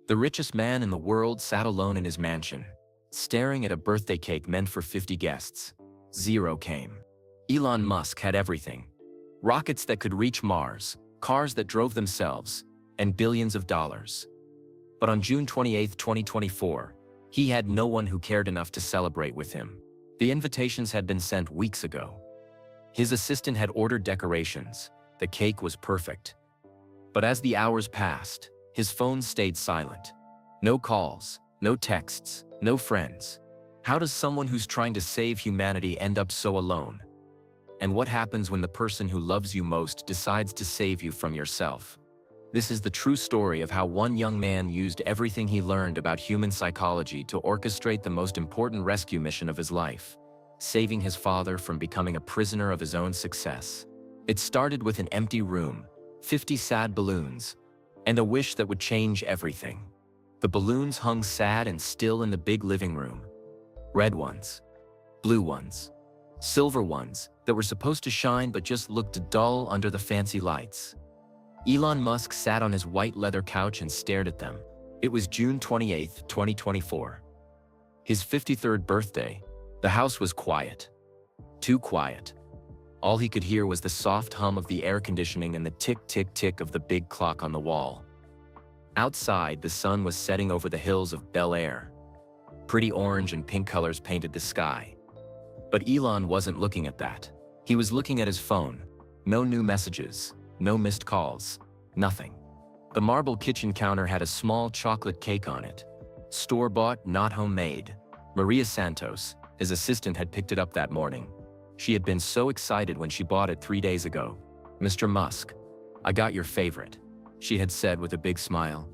The richest man in the world sat alone in his mansion, staring at a birthday cake meant for 50 guests. Zero came. Elon Musk had everything. Rockets that could reach Mars, cars that drove themselves, and billions of dollars. But on June 28, 2024, he had no one who cared enough to celebrate with him. The invitations had been sent weeks ago. His assistant had ordered decorations. The cake was perfect. But as the hours passed, his phone stayed silent. No calls, no texts, no friends. How does someone who's trying to save humanity end up so alone? And what happens when the person who loves you most decides to save you from yourself? This is the true story of how one young man used everything he learned about human psychology to orchestrate the most important rescue mission of his life, saving his father from becoming a prisoner of his own success. It started with an empty room, 50 sad balloons, and a wish that would change everything. The balloons hung sad and still in the big living room. Red ones, blue ones, silver ones that were supposed to shine but just looked dull under the fancy lights. Elon Musk sat on his white leather couch and stared at them. It was June 28, 2024. His 53rd birthday. The house was quiet. Too quiet. All he could hear was the soft hum of the air conditioning and the tick-tick-tick of the big clock on the wall. Outside, the sun was setting over the hills of Bel Air. Pretty orange and pink colors painted the sky. But Elon wasn't looking at that. He was looking at his phone. No new messages, no missed calls, nothing. The marble kitchen counter had a small chocolate cake on it. Store-bought, not homemade. Maria Santos, his assistant, had picked it up that morning. She had been so excited when she bought it 3 days ago. "Mr. Musk, I got your favorite," she had said with a big smile.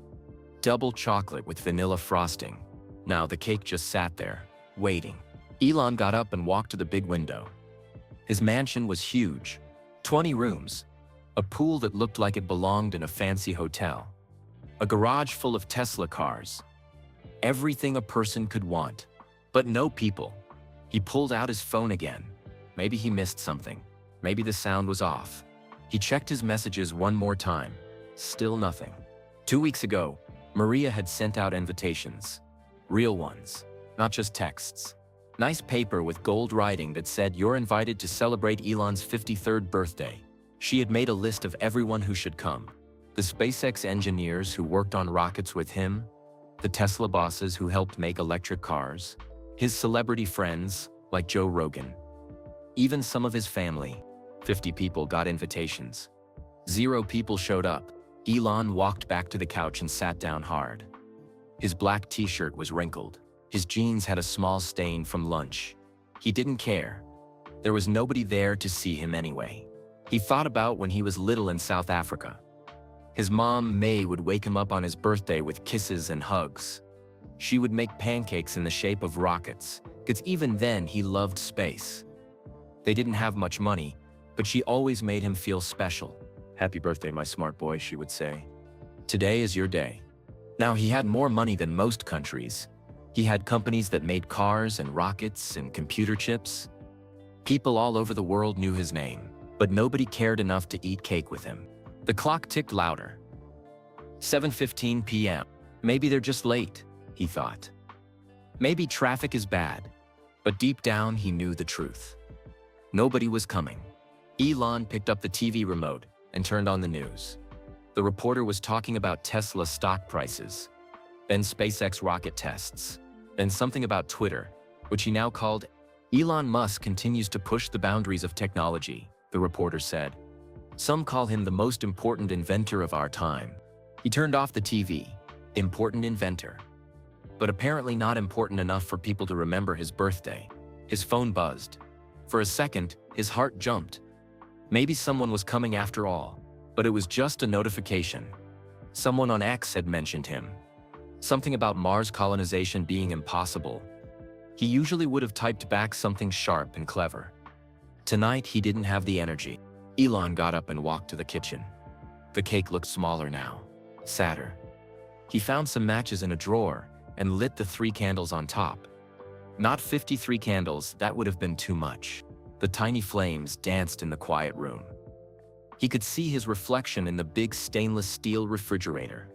Double chocolate with vanilla frosting. Now the cake just sat there, waiting. Elon got up and walked to the big window. His mansion was huge. 20 rooms. A pool that looked like it belonged in a fancy hotel. A garage full of Tesla cars. Everything a person could want. But no people. He pulled out his phone again. Maybe he missed something. Maybe the sound was off. He checked his messages one more time. Still nothing. 2 weeks ago, Maria had sent out invitations. Real ones. Not just texts. Nice paper with gold writing that said, "You're invited to celebrate Elon's 53rd birthday." She had made a list of everyone who should come. The SpaceX engineers who worked on rockets with him. The Tesla bosses who helped make electric cars. His celebrity friends, like Joe Rogan. Even some of his family. 50 people got invitations. 0 people showed up. Elon walked back to the couch and sat down hard. His black t-shirt was wrinkled. His jeans had a small stain from lunch. He didn't care. There was nobody there to see him anyway. He thought about when he was little in South Africa. His mom, May, would wake him up on his birthday with kisses and hugs. She would make pancakes in the shape of rockets, because even then he loved space. They didn't have much money, but she always made him feel special. "Happy birthday, my smart boy," she would say. "Today is your day." Now, he had more money than most countries. He had companies that made cars and rockets and computer chips. People all over the world knew his name, but nobody cared enough to eat cake with him. The clock ticked louder. 7:15 p.m. Maybe they're just late, he thought. Maybe traffic is bad. But deep down, he knew the truth. Nobody was coming. Elon picked up the TV remote and turned on the news. The reporter was talking about Tesla stock prices, then SpaceX rocket tests, then something about Twitter, which he now called Elon Musk continues to push the boundaries of technology, the reporter said. Some call him the most important inventor of our time. He turned off the TV. Important inventor. But apparently not important enough for people to remember his birthday. His phone buzzed. For a second, his heart jumped. Maybe someone was coming after all, but it was just a notification. Someone on X had mentioned him. Something about Mars colonization being impossible. He usually would have typed back something sharp and clever. Tonight, he didn't have the energy. Elon got up and walked to the kitchen. The cake looked smaller now, sadder. He found some matches in a drawer and lit the 3 candles on top. Not 53 candles, that would have been too much. The tiny flames danced in the quiet room. He could see his reflection in the big stainless steel refrigerator.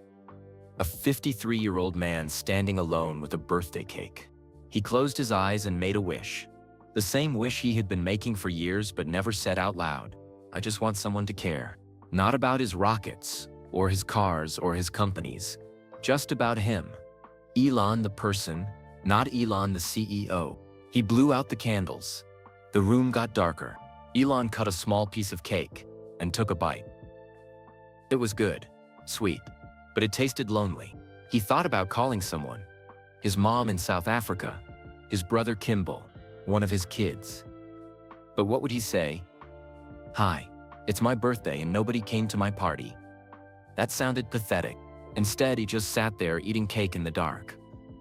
A 53-year-old man standing alone with a birthday cake. He closed his eyes and made a wish. The same wish he had been making for years but never said out loud. I just want someone to care. Not about his rockets, or his cars, or his companies. Just about him. Elon the person, not Elon the CEO. He blew out the candles. The room got darker. Elon cut a small piece of cake and took a bite. It was good, sweet, but it tasted lonely. He thought about calling someone. His mom in South Africa, his brother Kimball, one of his kids. But what would he say? Hi, it's my birthday and nobody came to my party. That sounded pathetic. Instead, he just sat there eating cake in the dark.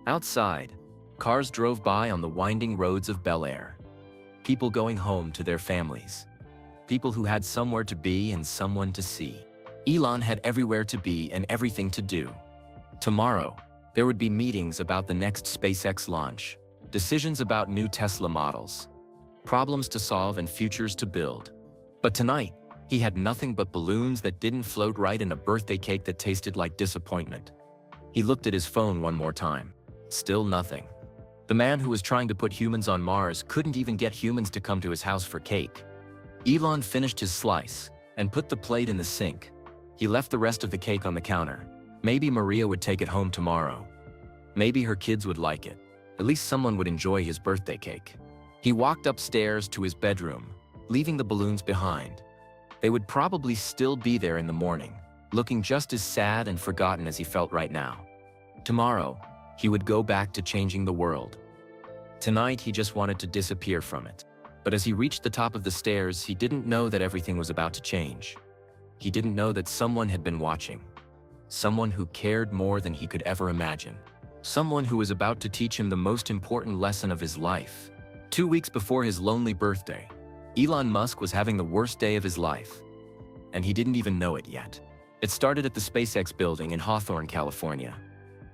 Outside, cars drove by on the winding roads of Bel Air. People going home to their families. People who had somewhere to be and someone to see. Elon had everywhere to be and everything to do. Tomorrow, there would be meetings about the next SpaceX launch, decisions about new Tesla models, problems to solve and futures to build. But tonight, he had nothing but balloons that didn't float right and a birthday cake that tasted like disappointment. He looked at his phone one more time. Still nothing. The man who was trying to put humans on Mars couldn't even get humans to come to his house for cake. Elon finished his slice and put the plate in the sink. He left the rest of the cake on the counter. Maybe Maria would take it home tomorrow. Maybe her kids would like it. At least someone would enjoy his birthday cake. He walked upstairs to his bedroom, leaving the balloons behind. They would probably still be there in the morning, looking just as sad and forgotten as he felt right now. Tomorrow, he would go back to changing the world. Tonight, he just wanted to disappear from it. But as he reached the top of the stairs, he didn't know that everything was about to change. He didn't know that someone had been watching. Someone who cared more than he could ever imagine. Someone who was about to teach him the most important lesson of his life. 2 weeks before his lonely birthday, Elon Musk was having the worst day of his life. And he didn't even know it yet. It started at the SpaceX building in Hawthorne, California.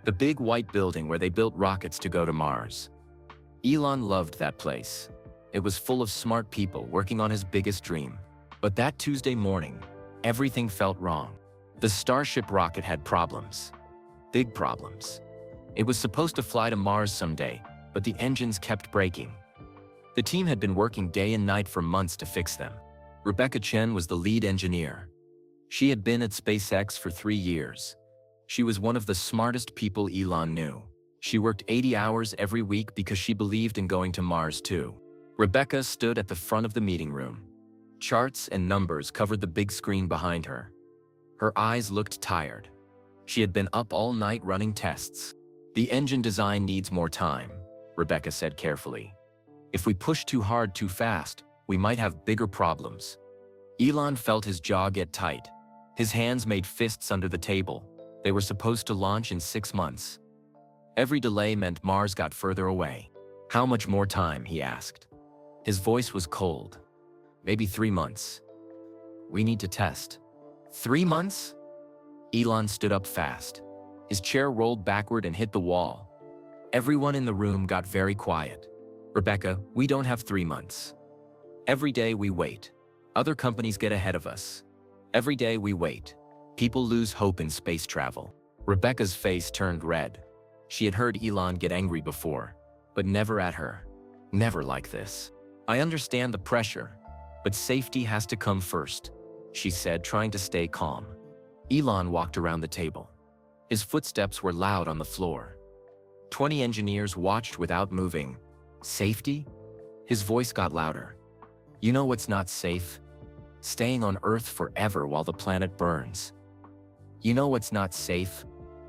The big white building where they built rockets to go to Mars. Elon loved that place. It was full of smart people working on his biggest dream. But that Tuesday morning, everything felt wrong. The Starship rocket had problems. Big problems. It was supposed to fly to Mars someday, but the engines kept breaking. The team had been working day and night for months to fix them. Rebecca Chen was the lead engineer. She had been at SpaceX for 3 years. She was one of the smartest people Elon knew. She worked 80 hours every week because she believed in going to Mars too. Rebecca stood at the front of the meeting room. Charts and numbers covered the big screen behind her. Her eyes looked tired. She had been up all night running tests. The engine design needs more time, Rebecca said carefully. If we push too hard too fast, we might have bigger problems. Elon felt his jaw get tight. His hands made fists under the table. They were supposed to launch in 6 months. Every delay meant Mars got further away. How much more time, he asked. His voice was cold. Maybe 3 months. We need to test. 3 months? Elon stood up fast. His chair rolled backward and hit the wall. Everyone in the room got very quiet. Rebecca, we don't have 3 months. Every day we wait. Other companies get ahead of us. Every day we wait. People lose hope in space travel. Rebecca's face turned red. She had heard Elon get angry before, but never at her. Never like this. I understand the pressure, but safety has to come first, she said, trying to stay calm. Elon walked around the table. His footsteps were loud on the floor. 20 engineers watched without moving. Safety? His voice got louder. You know what's not safe? Staying on Earth forever while the planet burns. You know what's not safe?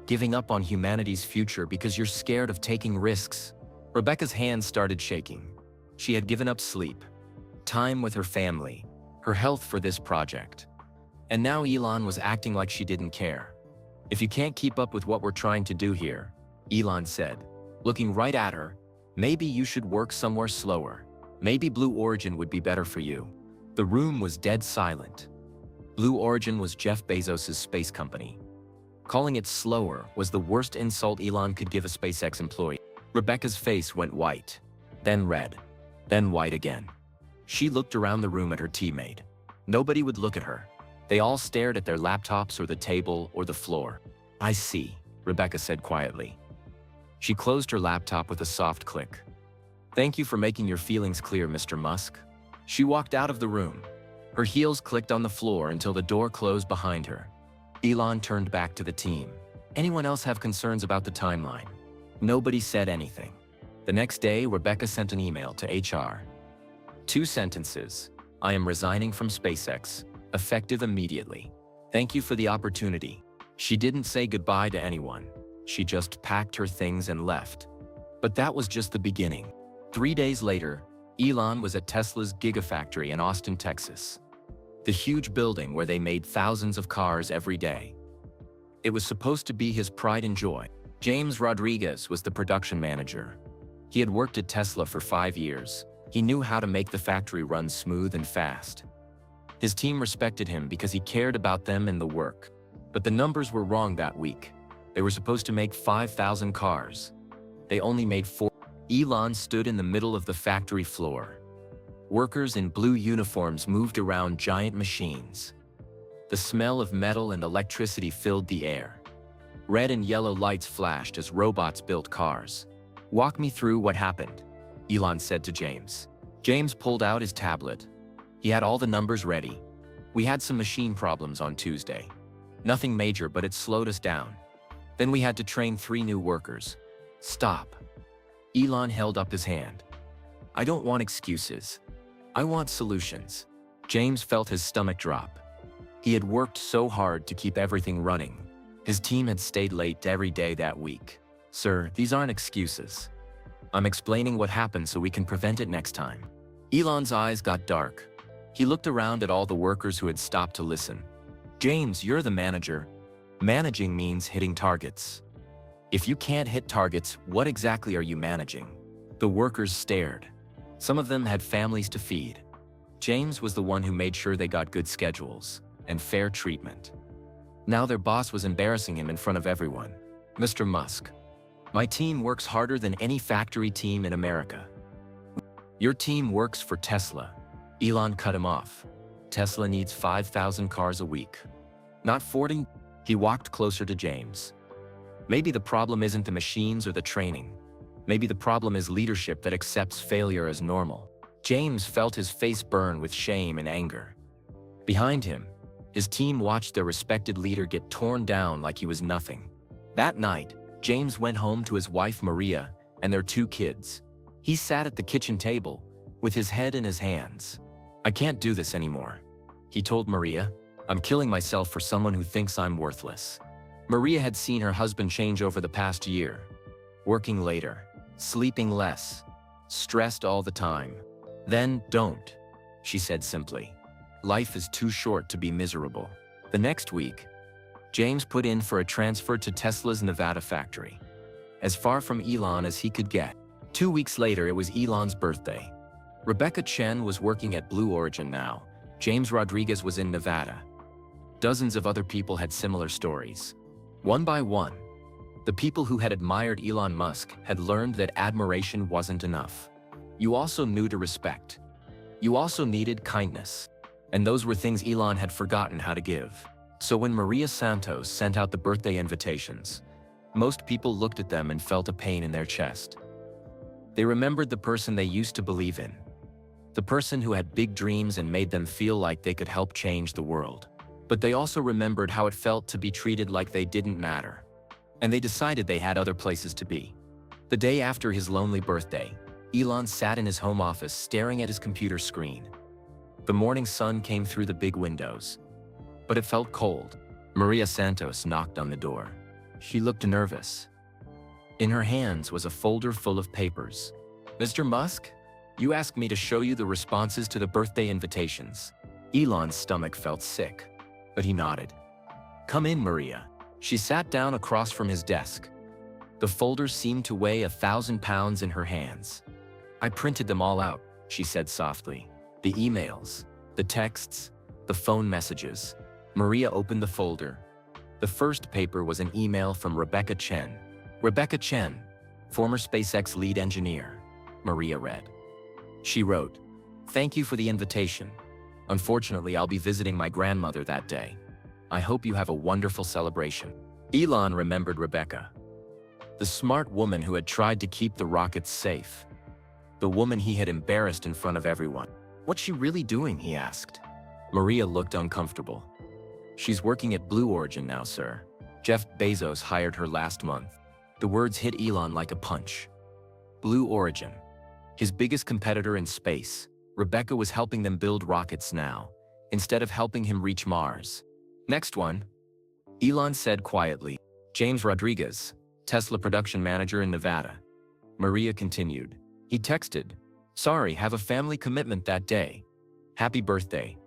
Giving up on humanity's future because you're scared of taking risks. Rebecca's hands started shaking. She had given up sleep, time with her family, her health for this project. And now Elon was acting like she didn't care. If you can't keep up with what we're trying to do here, Elon said, looking right at her, maybe you should work somewhere slower. Maybe Blue Origin would be better for you. The room was dead silent. Blue Origin was Jeff Bezos' space company. Calling it slower was the worst insult Elon could give a SpaceX employee. Rebecca's face went white, then red, then white again. She looked around the room at her teammate. Nobody would look at her. They all stared at their laptops or the table or the floor. I see. Rebecca said quietly. She closed her laptop with a soft click. Thank you for making your feelings clear, Mr. Musk. She walked out of the room. Her heels clicked on the floor until the door closed behind her. Elon turned back to the team. Anyone else have concerns about the timeline? Nobody said anything. The next day, Rebecca sent an email to HR. 2 sentences. I am resigning from SpaceX, effective immediately. Thank you for the opportunity. She didn't say goodbye to anyone. She just packed her things and left. But that was just the beginning. 3 days later, Elon was at Tesla's Gigafactory in Austin, Texas. The huge building where they made thousands of cars every day. It was supposed to be his pride and joy. James Rodriguez was the production manager. He had worked at Tesla for 5 years. He knew how to make the factory run smooth and fast. His team respected him because he cared about them and the work. But the numbers were wrong that week. They were supposed to make 5,000 cars. They only made 4. Elon stood in the middle of the factory floor. Workers in blue uniforms moved around giant machines. The smell of metal and electricity filled the air. Red and yellow lights flashed as robots built cars. Walk me through what happened, Elon said to James. James pulled out his tablet. He had all the numbers ready. We had some machine problems on Tuesday. Nothing major, but it slowed us down. Then we had to train 3 new workers. Stop. Elon held up his hand. I don't want excuses. I want solutions. James felt his stomach drop. He had worked so hard to keep everything running. His team had stayed late every day that week. Sir, these aren't excuses. I'm explaining what happened so we can prevent it next time. Elon's eyes got dark. He looked around at all the workers who had stopped to listen. James, you're the manager. Managing means hitting targets. If you can't hit targets, what exactly are you managing? The workers stared. Some of them had families to feed. James was the one who made sure they got good schedules and fair treatment. Now their boss was embarrassing him in front of everyone. Mr. Musk, my team works harder than any factory team in America. Your team works for Tesla. Elon cut him off. Tesla needs 5,000 cars a week. Not 40? He walked closer to James. Maybe the problem isn't the machines or the training. Maybe the problem is leadership that accepts failure as normal. James felt his face burn with shame and anger. Behind him, his team watched their respected leader get torn down like he was nothing. That night, James went home to his wife Maria and their 2 kids. He sat at the kitchen table, with his head in his hands. I can't do this anymore, he told Maria. I'm killing myself for someone who thinks I'm worthless. Maria had seen her husband change over the past year. Working later, sleeping less, stressed all the time. Then don't, she said simply. Life is too short to be miserable. The next week, James put in for a transfer to Tesla's Nevada factory, as far from Elon as he could get. 2 weeks later, it was Elon's birthday. Rebecca Chen was working at Blue Origin now. James Rodriguez was in Nevada. Dozens of other people had similar stories. One by one, the people who had admired Elon Musk had learned that admiration wasn't enough. You also knew to respect. You also needed kindness. And those were things Elon had forgotten how to give. So when Maria Santos sent out the birthday invitations, most people looked at them and felt a pain in their chest. They remembered the person they used to believe in. The person who had big dreams and made them feel like they could help change the world. But they also remembered how it felt to be treated like they didn't matter. And they decided they had other places to be. The day after his lonely birthday, Elon sat in his home office staring at his computer screen. The morning sun came through the big windows. But it felt cold. Maria Santos knocked on the door. She looked nervous. In her hands was a folder full of papers. Mr. Musk, you asked me to show you the responses to the birthday invitations. Elon's stomach felt sick, but he nodded. Come in, Maria. She sat down across from his desk. The folders seemed to weigh 1,000 pounds in her hands. I printed them all out, she said softly. The emails, the texts, the phone messages. Maria opened the folder. The first paper was an email from Rebecca Chen. Rebecca Chen, former SpaceX lead engineer, Maria read. She wrote, "Thank you for the invitation. Unfortunately, I'll be visiting my grandmother that day. I hope you have a wonderful celebration." Elon remembered Rebecca, the smart woman who had tried to keep the rockets safe. The woman he had embarrassed in front of everyone. "What's she really doing?" he asked. Maria looked uncomfortable. "She's working at Blue Origin now, sir. Jeff Bezos hired her last month." The words hit Elon like a punch. Blue Origin, his biggest competitor in space. Rebecca was helping them build rockets now, instead of helping him reach Mars. "Next one," Elon said quietly. "James Rodriguez, Tesla production manager in Nevada." Maria continued. "He texted, 'Sorry, have a family commitment that day. Happy birthday.'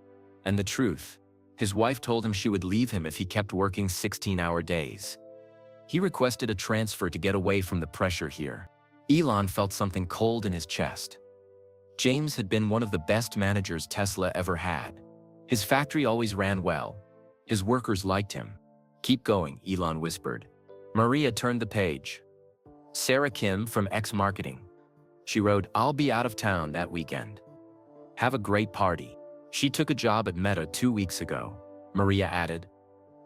And the truth, his wife told him she would leave him if he kept working 16-hour days. He requested a transfer to get away from the pressure here." Elon felt something cold in his chest. James had been one of the best managers Tesla ever had. His factory always ran well. His workers liked him. "Keep going," Elon whispered. Maria turned the page. Sarah Kim from X Marketing. She wrote, "I'll be out of town that weekend. Have a great party." She took a job at Meta 2 weeks ago, Maria added.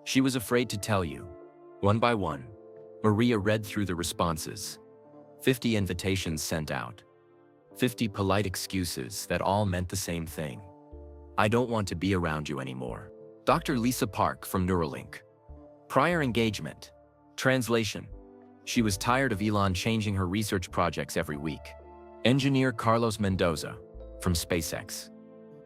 "She was afraid to tell you." One by one, Maria read through the responses. 50 invitations sent out. 50 polite excuses that all meant the same thing. "I don't want to be around you anymore." Dr. Lisa Park from Neuralink. Prior engagement. Translation. She was tired of Elon changing her research projects every week. Engineer Carlos Mendoza from SpaceX.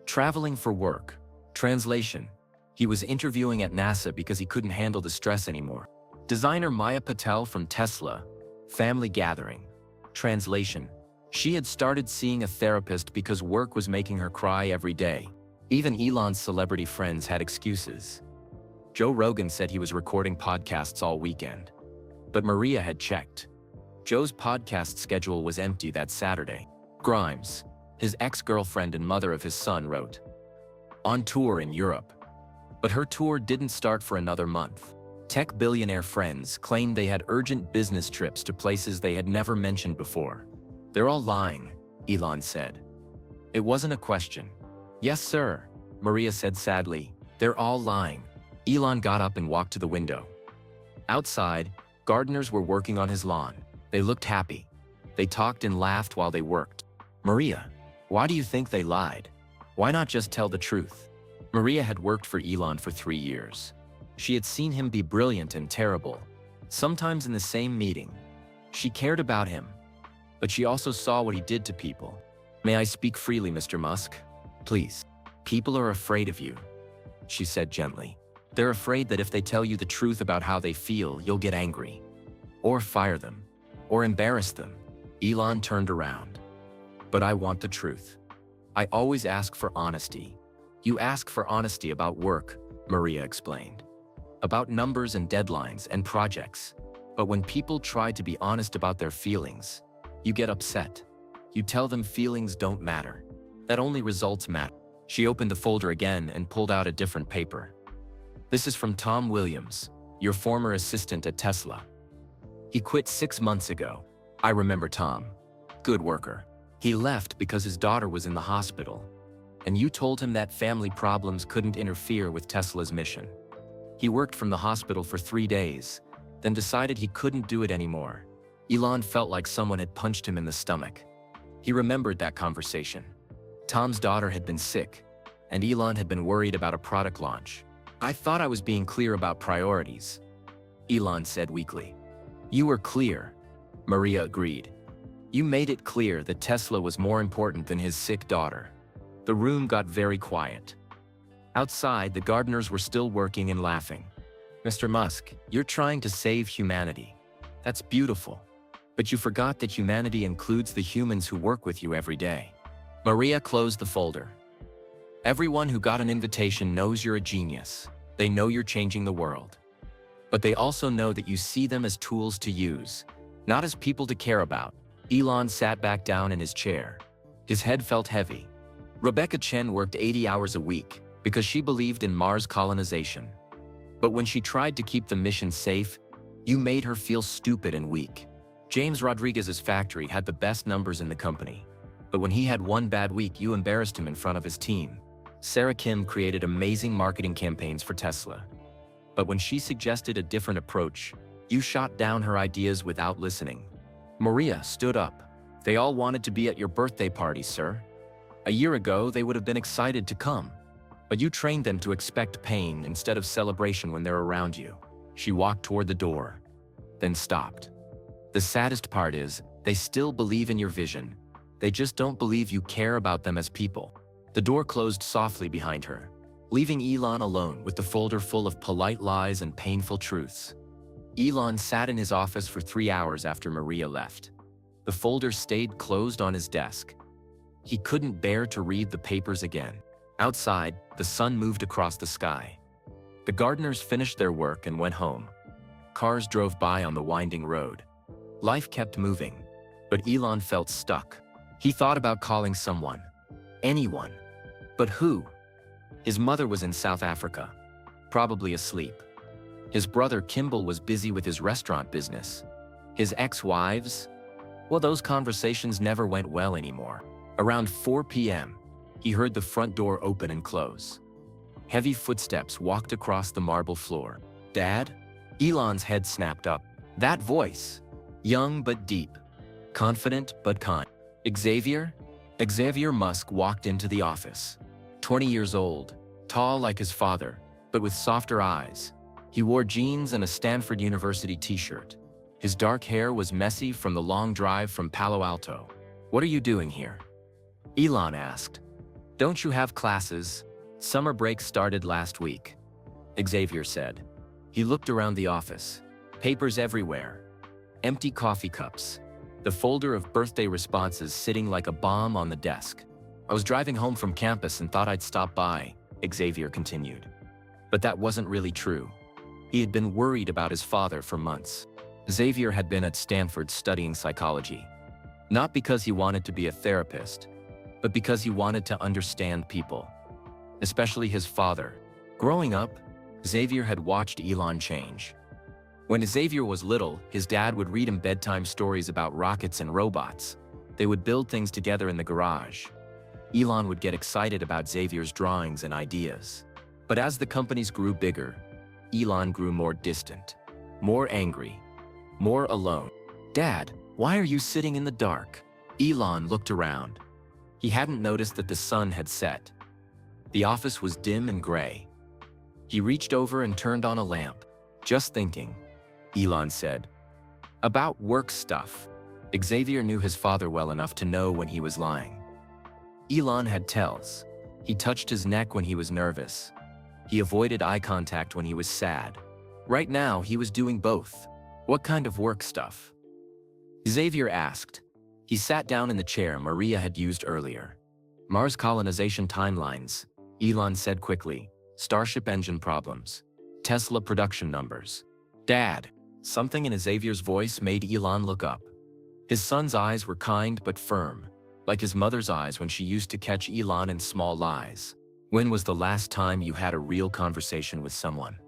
Traveling for work. Translation. He was interviewing at NASA because he couldn't handle the stress anymore. Designer Maya Patel from Tesla. Family gathering. Translation. She had started seeing a therapist because work was making her cry every day. Even Elon's celebrity friends had excuses. Joe Rogan said he was recording podcasts all weekend. But Maria had checked. Joe's podcast schedule was empty that Saturday. Grimes, his ex-girlfriend and mother of his son, wrote, "On tour in Europe." But her tour didn't start for another month. Tech billionaire friends claimed they had urgent business trips to places they had never mentioned before. "They're all lying," Elon said. It wasn't a question. "Yes, sir," Maria said sadly. "They're all lying." Elon got up and walked to the window. Outside, gardeners were working on his lawn. They looked happy. They talked and laughed while they worked. "Maria, why do you think they lied? Why not just tell the truth?" Maria had worked for Elon for 3 years. She had seen him be brilliant and terrible, sometimes in the same meeting. She cared about him, but she also saw what he did to people. "May I speak freely, Mr. Musk? Please. People are afraid of you," she said gently. "They're afraid that if they tell you the truth about how they feel, you'll get angry. Or fire them. Or embarrass them." Elon turned around. "But I want the truth. I always ask for honesty." "You ask for honesty about work," Maria explained. "About numbers and deadlines and projects. But when people try to be honest about their feelings, you get upset. You tell them feelings don't matter. That only results matter." She opened the folder again and pulled out a different paper. "This is from Tom Williams, your former assistant at Tesla. He quit 6 months ago. I remember Tom. Good worker. He left because his daughter was in the hospital. And you told him that family problems couldn't interfere with Tesla's mission. He worked from the hospital for 3 days, then decided he couldn't do it anymore." Elon felt like someone had punched him in the stomach. He remembered that conversation. Tom's daughter had been sick, and Elon had been worried about a product launch. "I thought I was being clear about priorities," Elon said weakly. "You were clear," Maria agreed. "You made it clear that Tesla was more important than his sick daughter." The room got very quiet. Outside, the gardeners were still working and laughing. "Mr. Musk, you're trying to save humanity. That's beautiful. But you forgot that humanity includes the humans who work with you every day." Maria closed the folder. "Everyone who got an invitation knows you're a genius. They know you're changing the world. But they also know that you see them as tools to use, not as people to care about." Elon sat back down in his chair. His head felt heavy. Rebecca Chen worked 80 hours a week because she believed in Mars colonization. But when she tried to keep the mission safe, you made her feel stupid and weak. James Rodriguez's factory had the best numbers in the company. But when he had one bad week, you embarrassed him in front of his team. Sarah Kim created amazing marketing campaigns for Tesla. But when she suggested a different approach, you shot down her ideas without listening. Maria stood up. They all wanted to be at your birthday party, sir. A year ago, they would have been excited to come. But you trained them to expect pain instead of celebration when they're around you. She walked toward the door, then stopped. The saddest part is, they still believe in your vision. They just don't believe you care about them as people. The door closed softly behind her, leaving Elon alone with the folder full of polite lies and painful truths. Elon sat in his office for 3 hours after Maria left. The folder stayed closed on his desk. He couldn't bear to read the papers again. Outside, the sun moved across the sky. The gardeners finished their work and went home. Cars drove by on the winding road. Life kept moving, but Elon felt stuck. He thought about calling someone. Anyone. But who? His mother was in South Africa, probably asleep. His brother Kimball was busy with his restaurant business. His ex-wives? Well, those conversations never went well anymore. Around 4 p.m., he heard the front door open and close. Heavy footsteps walked across the marble floor. "Dad?" Elon's head snapped up. That voice, young but deep, confident but kind. Xavier? Xavier Musk walked into the office. 20 years old, tall like his father, but with softer eyes. He wore jeans and a Stanford University t-shirt. His dark hair was messy from the long drive from Palo Alto. "What are you doing here?" Elon asked. "Don't you have classes? Summer break started last week," Xavier said. He looked around the office. Papers everywhere. Empty coffee cups. The folder of birthday responses sitting like a bomb on the desk. "I was driving home from campus and thought I'd stop by," Xavier continued. But that wasn't really true. He had been worried about his father for months. Xavier had been at Stanford studying psychology. Not because he wanted to be a therapist, but because he wanted to understand people. Especially his father. Growing up, Xavier had watched Elon change. When Xavier was little, his dad would read him bedtime stories about rockets and robots. They would build things together in the garage. Elon would get excited about Xavier's drawings and ideas. But as the companies grew bigger, Elon grew more distant, more angry, more alone. "Dad, why are you sitting in the dark?" Elon looked around. He hadn't noticed that the sun had set. The office was dim and gray. He reached over and turned on a lamp. "Just thinking," Elon said. "About work stuff." Xavier knew his father well enough to know when he was lying. Elon had tells. He touched his neck when he was nervous. He avoided eye contact when he was sad. Right now, he was doing both. "What kind of work stuff?" Xavier asked. He sat down in the chair Maria had used earlier. "Mars colonization timelines," Elon said quickly. "Starship engine problems. Tesla production numbers." "Dad." Something in Xavier's voice made Elon look up. His son's eyes were kind but firm, like his mother's eyes when she used to catch Elon in small lies. "When was the last time you had a real conversation with someone?"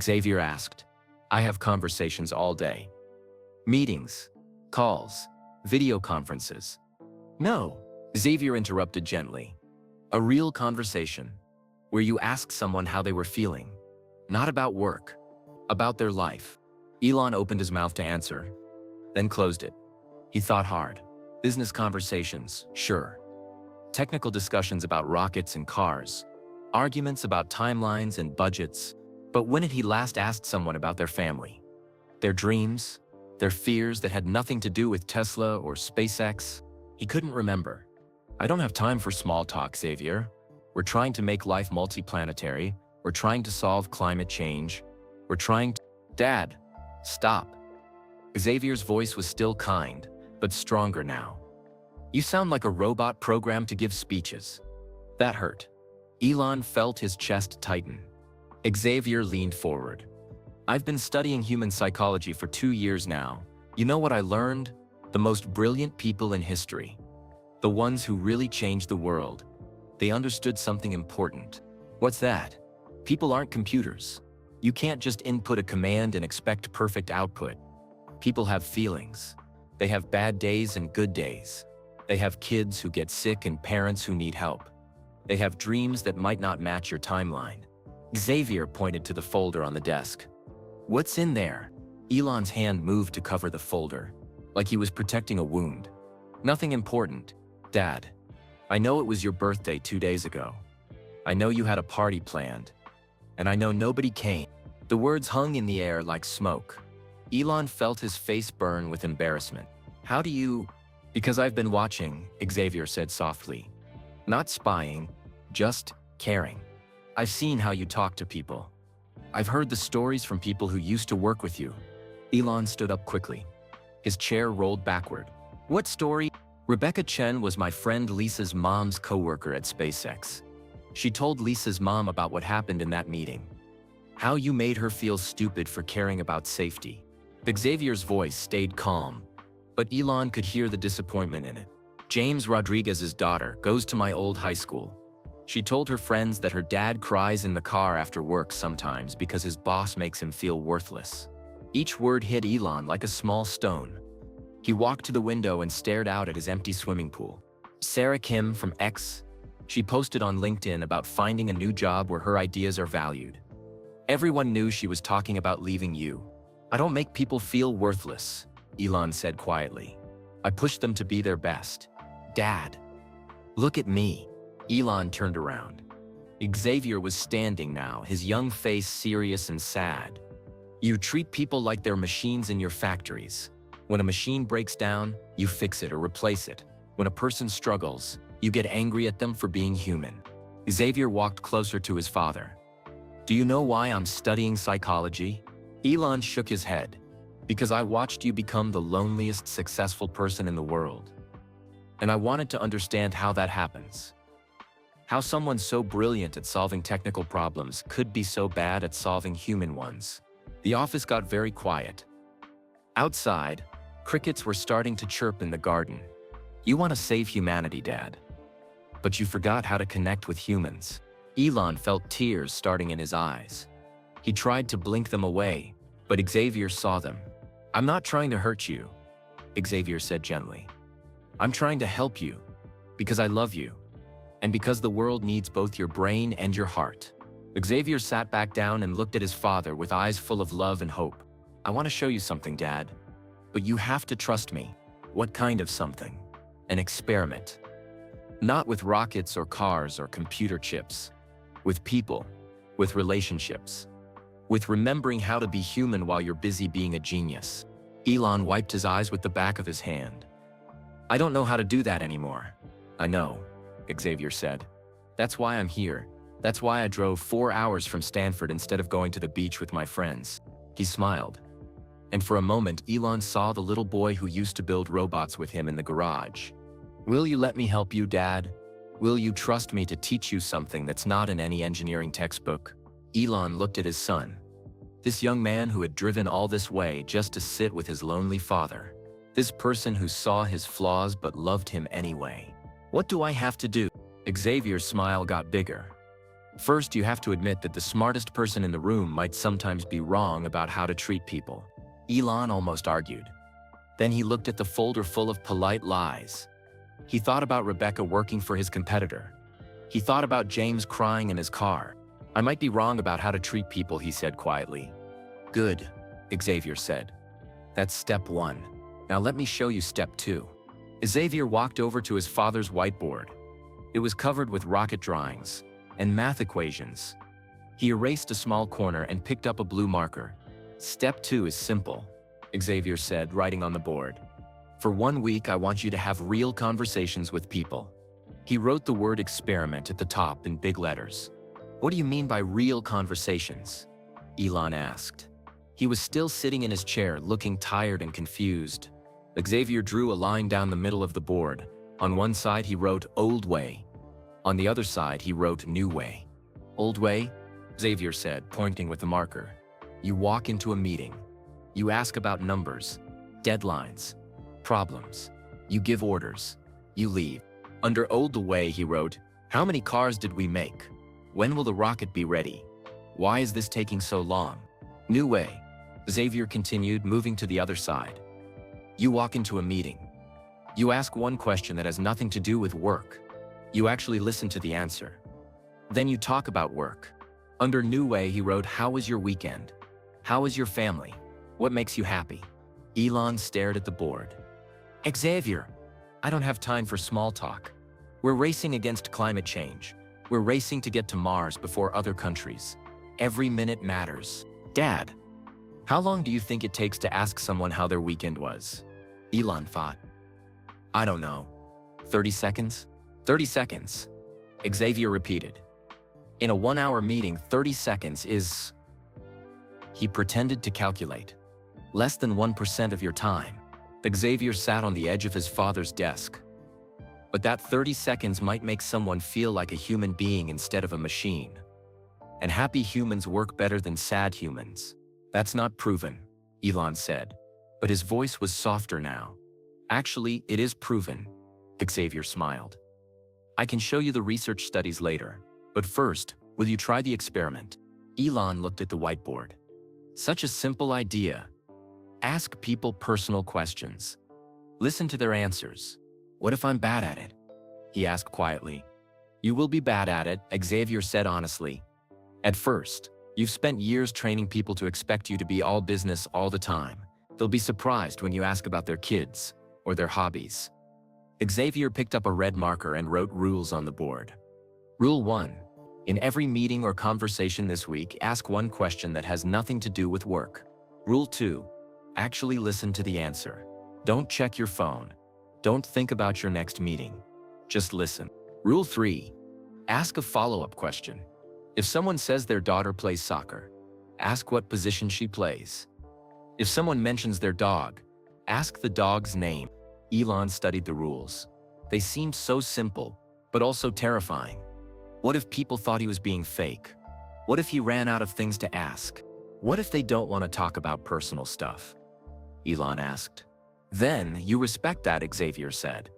Xavier asked. "I have conversations all day. Meetings, calls, video conferences." "No," Xavier interrupted gently. "A real conversation, where you ask someone how they were feeling. Not about work, about their life." Elon opened his mouth to answer, then closed it. He thought hard. Business conversations, sure. Technical discussions about rockets and cars. Arguments about timelines and budgets. But when had he last asked someone about their family? Their dreams? Their fears that had nothing to do with Tesla or SpaceX? He couldn't remember. "I don't have time for small talk, Xavier. We're trying to make life multiplanetary. We're trying to solve climate change. We're trying to—" "Dad, stop." Xavier's voice was still kind, but stronger now. "You sound like a robot programmed to give speeches." That hurt. Elon felt his chest tighten. Xavier leaned forward. "I've been studying human psychology for 2 years now. You know what I learned? The most brilliant people in history. The ones who really changed the world. They understood something important." "What's that?" "People aren't computers. You can't just input a command and expect perfect output. People have feelings. They have bad days and good days. They have kids who get sick and parents who need help. They have dreams that might not match your timeline. Xavier pointed to the folder on the desk. What's in there? Elon's hand moved to cover the folder, like he was protecting a wound. Nothing important, Dad. I know it was your birthday 2 days ago. I know you had a party planned. And I know nobody came. The words hung in the air like smoke. Elon felt his face burn with embarrassment. How do you… Because I've been watching, Xavier said softly. Not spying, just caring. I've seen how you talk to people. I've heard the stories from people who used to work with you. Elon stood up quickly. His chair rolled backward. What story? Rebecca Chen was my friend Lisa's mom's coworker at SpaceX. She told Lisa's mom about what happened in that meeting. How you made her feel stupid for caring about safety. Xavier's voice stayed calm, but Elon could hear the disappointment in it. James Rodriguez's daughter goes to my old high school. She told her friends that her dad cries in the car after work sometimes because his boss makes him feel worthless. Each word hit Elon like a small stone. He walked to the window and stared out at his empty swimming pool. Sarah Kim from X, she posted on LinkedIn about finding a new job where her ideas are valued. Everyone knew she was talking about leaving you. I don't make people feel worthless, Elon said quietly. I push them to be their best. Dad, look at me. Elon turned around. Xavier was standing now, his young face serious and sad. You treat people like they're machines in your factories. When a machine breaks down, you fix it or replace it. When a person struggles, you get angry at them for being human. Xavier walked closer to his father. Do you know why I'm studying psychology? Elon shook his head. Because I watched you become the loneliest successful person in the world. And I wanted to understand how that happens. How someone so brilliant at solving technical problems could be so bad at solving human ones. The office got very quiet. Outside, crickets were starting to chirp in the garden. You want to save humanity, Dad. But you forgot how to connect with humans. Elon felt tears starting in his eyes. He tried to blink them away, but Xavier saw them. I'm not trying to hurt you, Xavier said gently. I'm trying to help you, because I love you, and because the world needs both your brain and your heart. Xavier sat back down and looked at his father with eyes full of love and hope. I want to show you something, Dad, but you have to trust me. What kind of something? An experiment. Not with rockets or cars or computer chips. With people, with relationships. With remembering how to be human while you're busy being a genius. Elon wiped his eyes with the back of his hand. I don't know how to do that anymore. I know, Xavier said. That's why I'm here. That's why I drove 4 hours from Stanford instead of going to the beach with my friends. He smiled. And for a moment, Elon saw the little boy who used to build robots with him in the garage. Will you let me help you, Dad? Will you trust me to teach you something that's not in any engineering textbook? Elon looked at his son. This young man who had driven all this way just to sit with his lonely father. This person who saw his flaws but loved him anyway. What do I have to do? Xavier's smile got bigger. First, you have to admit that the smartest person in the room might sometimes be wrong about how to treat people. Elon almost argued. Then he looked at the folder full of polite lies. He thought about Rebecca working for his competitor. He thought about James crying in his car. I might be wrong about how to treat people, he said quietly. Good, Xavier said. That's step 1. Now let me show you step 2. Xavier walked over to his father's whiteboard. It was covered with rocket drawings and math equations. He erased a small corner and picked up a blue marker. Step 2 is simple, Xavier said, writing on the board. For 1 week, I want you to have real conversations with people. He wrote the word experiment at the top in big letters. What do you mean by real conversations? Elon asked. He was still sitting in his chair, looking tired and confused. Xavier drew a line down the middle of the board. On one side, he wrote old way. On the other side, he wrote new way. Old way? Xavier said, pointing with the marker. You walk into a meeting. You ask about numbers, deadlines, problems. You give orders. You leave. Under old way, he wrote, how many cars did we make? When will the rocket be ready? Why is this taking so long? New way. Xavier continued, moving to the other side. You walk into a meeting. You ask one question that has nothing to do with work. You actually listen to the answer. Then you talk about work. Under New Way, he wrote, "How was your weekend? How was your family? What makes you happy?" Elon stared at the board. "Xavier, I don't have time for small talk. We're racing against climate change. We're racing to get to Mars before other countries. Every minute matters." "Dad, how long do you think it takes to ask someone how their weekend was?" Elon thought. "I don't know. 30 seconds? 30 seconds." Xavier repeated. "In a 1-hour meeting, 30 seconds is..." He pretended to calculate. "Less than 1% of your time." Xavier sat on the edge of his father's desk. But that 30 seconds might make someone feel like a human being instead of a machine. And happy humans work better than sad humans. "That's not proven," Elon said, but his voice was softer now. "Actually, it is proven." Xavier smiled. "I can show you the research studies later, but first, will you try the experiment?" Elon looked at the whiteboard. Such a simple idea. Ask people personal questions. Listen to their answers. "What if I'm bad at it?" he asked quietly. "You will be bad at it," Xavier said honestly. "At first, you've spent years training people to expect you to be all business all the time. They'll be surprised when you ask about their kids or their hobbies." Xavier picked up a red marker and wrote rules on the board. Rule 1. In every meeting or conversation this week, ask one question that has nothing to do with work. Rule 2. Actually listen to the answer. Don't check your phone. Don't think about your next meeting. Just listen. Rule 3. Ask a follow-up question. If someone says their daughter plays soccer, ask what position she plays. If someone mentions their dog, ask the dog's name. Elon studied the rules. They seemed so simple, but also terrifying. What if people thought he was being fake? What if he ran out of things to ask? What if they don't want to talk about personal stuff? Elon asked. "Then you respect that," Xavier said.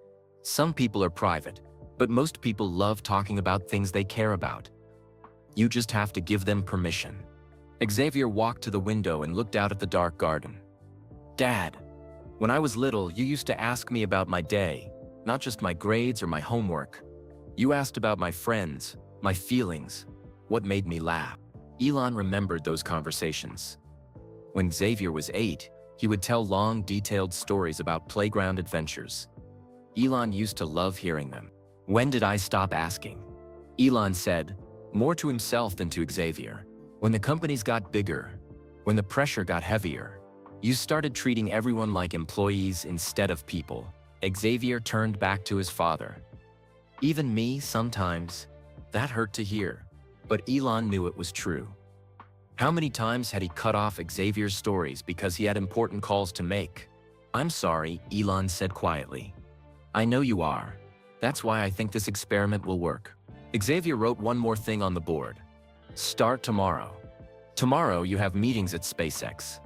"Some people are private, but most people love talking about things they care about. You just have to give them permission." Xavier walked to the window and looked out at the dark garden. "Dad, when I was little, you used to ask me about my day, not just my grades or my homework. You asked about my friends, my feelings, what made me laugh." Elon remembered those conversations. When Xavier was 8, he would tell long, detailed stories about playground adventures. Elon used to love hearing them. "When did I stop asking?" Elon said, more to himself than to Xavier. "When the companies got bigger, when the pressure got heavier, you started treating everyone like employees instead of people." Xavier turned back to his father. "Even me, sometimes." That hurt to hear, but Elon knew it was true. How many times had he cut off Xavier's stories because he had important calls to make? "I'm sorry," Elon said quietly. "I know you are. That's why I think this experiment will work." Xavier wrote one more thing on the board. "Start tomorrow. Tomorrow you have meetings at SpaceX.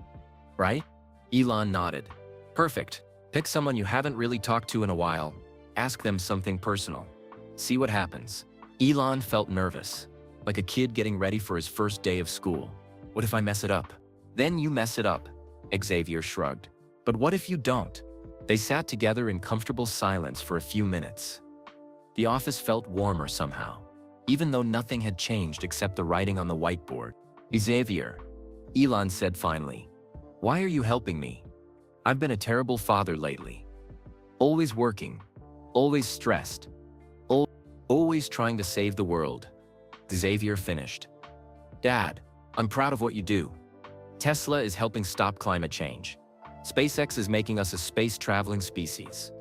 Right?" Elon nodded. "Perfect. Pick someone you haven't really talked to in a while. Ask them something personal. See what happens." Elon felt nervous, like a kid getting ready for his first day of school. "What if I mess it up?" "Then you mess it up," Xavier shrugged. "But what if you don't?" They sat together in comfortable silence for a few minutes. The office felt warmer somehow, even though nothing had changed except the writing on the whiteboard. "Xavier," Elon said finally, "why are you helping me? I've been a terrible father lately. Always working, always stressed, always trying to save the world." Xavier finished. "Dad, I'm proud of what you do. Tesla is helping stop climate change. SpaceX is making us a space-traveling species.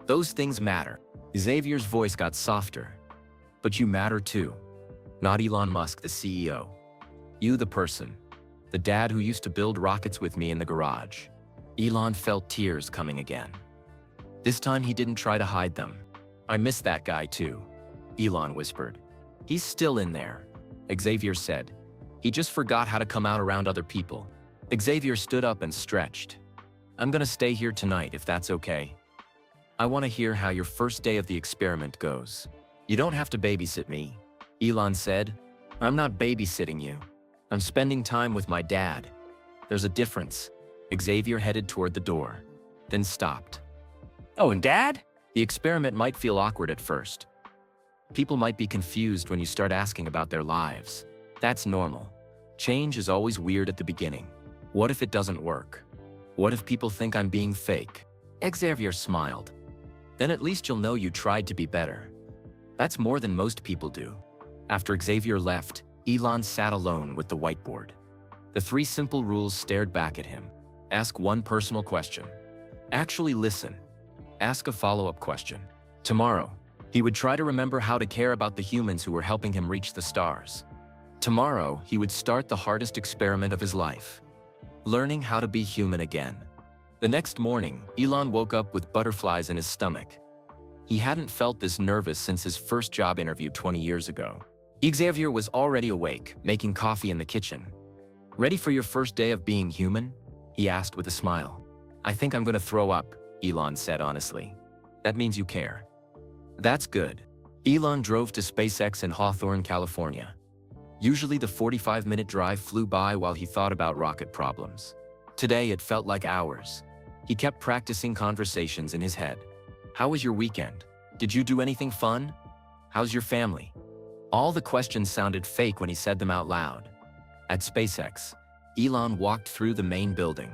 Those things matter." Xavier's voice got softer. "But you matter too. Not Elon Musk, the CEO. You, the person. The dad who used to build rockets with me in the garage." Elon felt tears coming again. This time he didn't try to hide them. "I miss that guy too," Elon whispered. "He's still in there," Xavier said. "He just forgot how to come out around other people." Xavier stood up and stretched. "I'm gonna stay here tonight if that's okay. I want to hear how your first day of the experiment goes." "You don't have to babysit me," Elon said. "I'm not babysitting you. I'm spending time with my dad. There's a difference." Xavier headed toward the door, then stopped. "Oh, and Dad?" The experiment might feel awkward at first. People might be confused when you start asking about their lives. That's normal. Change is always weird at the beginning. What if it doesn't work? What if people think I'm being fake? Xavier smiled. Then at least you'll know you tried to be better. That's more than most people do. After Xavier left, Elon sat alone with the whiteboard. The 3 simple rules stared back at him. Ask one personal question. Actually listen. Ask a follow-up question. Tomorrow, he would try to remember how to care about the humans who were helping him reach the stars. Tomorrow, he would start the hardest experiment of his life. Learning how to be human again. The next morning, Elon woke up with butterflies in his stomach. He hadn't felt this nervous since his first job interview 20 years ago. Xavier was already awake, making coffee in the kitchen. "Ready for your first day of being human?" he asked with a smile. "I think I'm gonna throw up," Elon said honestly. "That means you care." "That's good." Elon drove to SpaceX in Hawthorne, California. Usually the 45-minute drive flew by while he thought about rocket problems. Today it felt like hours. He kept practicing conversations in his head. "How was your weekend? Did you do anything fun? How's your family?" All the questions sounded fake when he said them out loud. At SpaceX, Elon walked through the main building.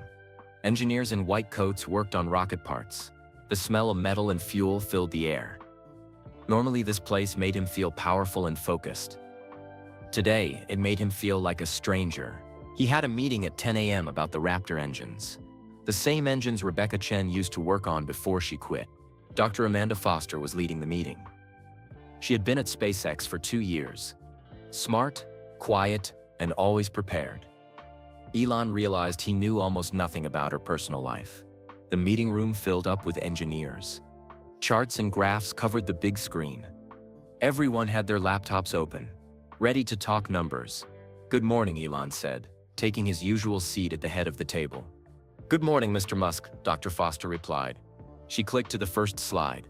Engineers in white coats worked on rocket parts. The smell of metal and fuel filled the air. Normally this place made him feel powerful and focused. Today, it made him feel like a stranger. He had a meeting at 10 a.m. about the Raptor engines. The same engines Rebecca Chen used to work on before she quit. Dr. Amanda Foster was leading the meeting. She had been at SpaceX for 2 years. Smart, quiet, and always prepared. Elon realized he knew almost nothing about her personal life. The meeting room filled up with engineers. Charts and graphs covered the big screen. Everyone had their laptops open, ready to talk numbers. "Good morning," Elon said, taking his usual seat at the head of the table. "Good morning, Mr. Musk," Dr. Foster replied. She clicked to the first slide.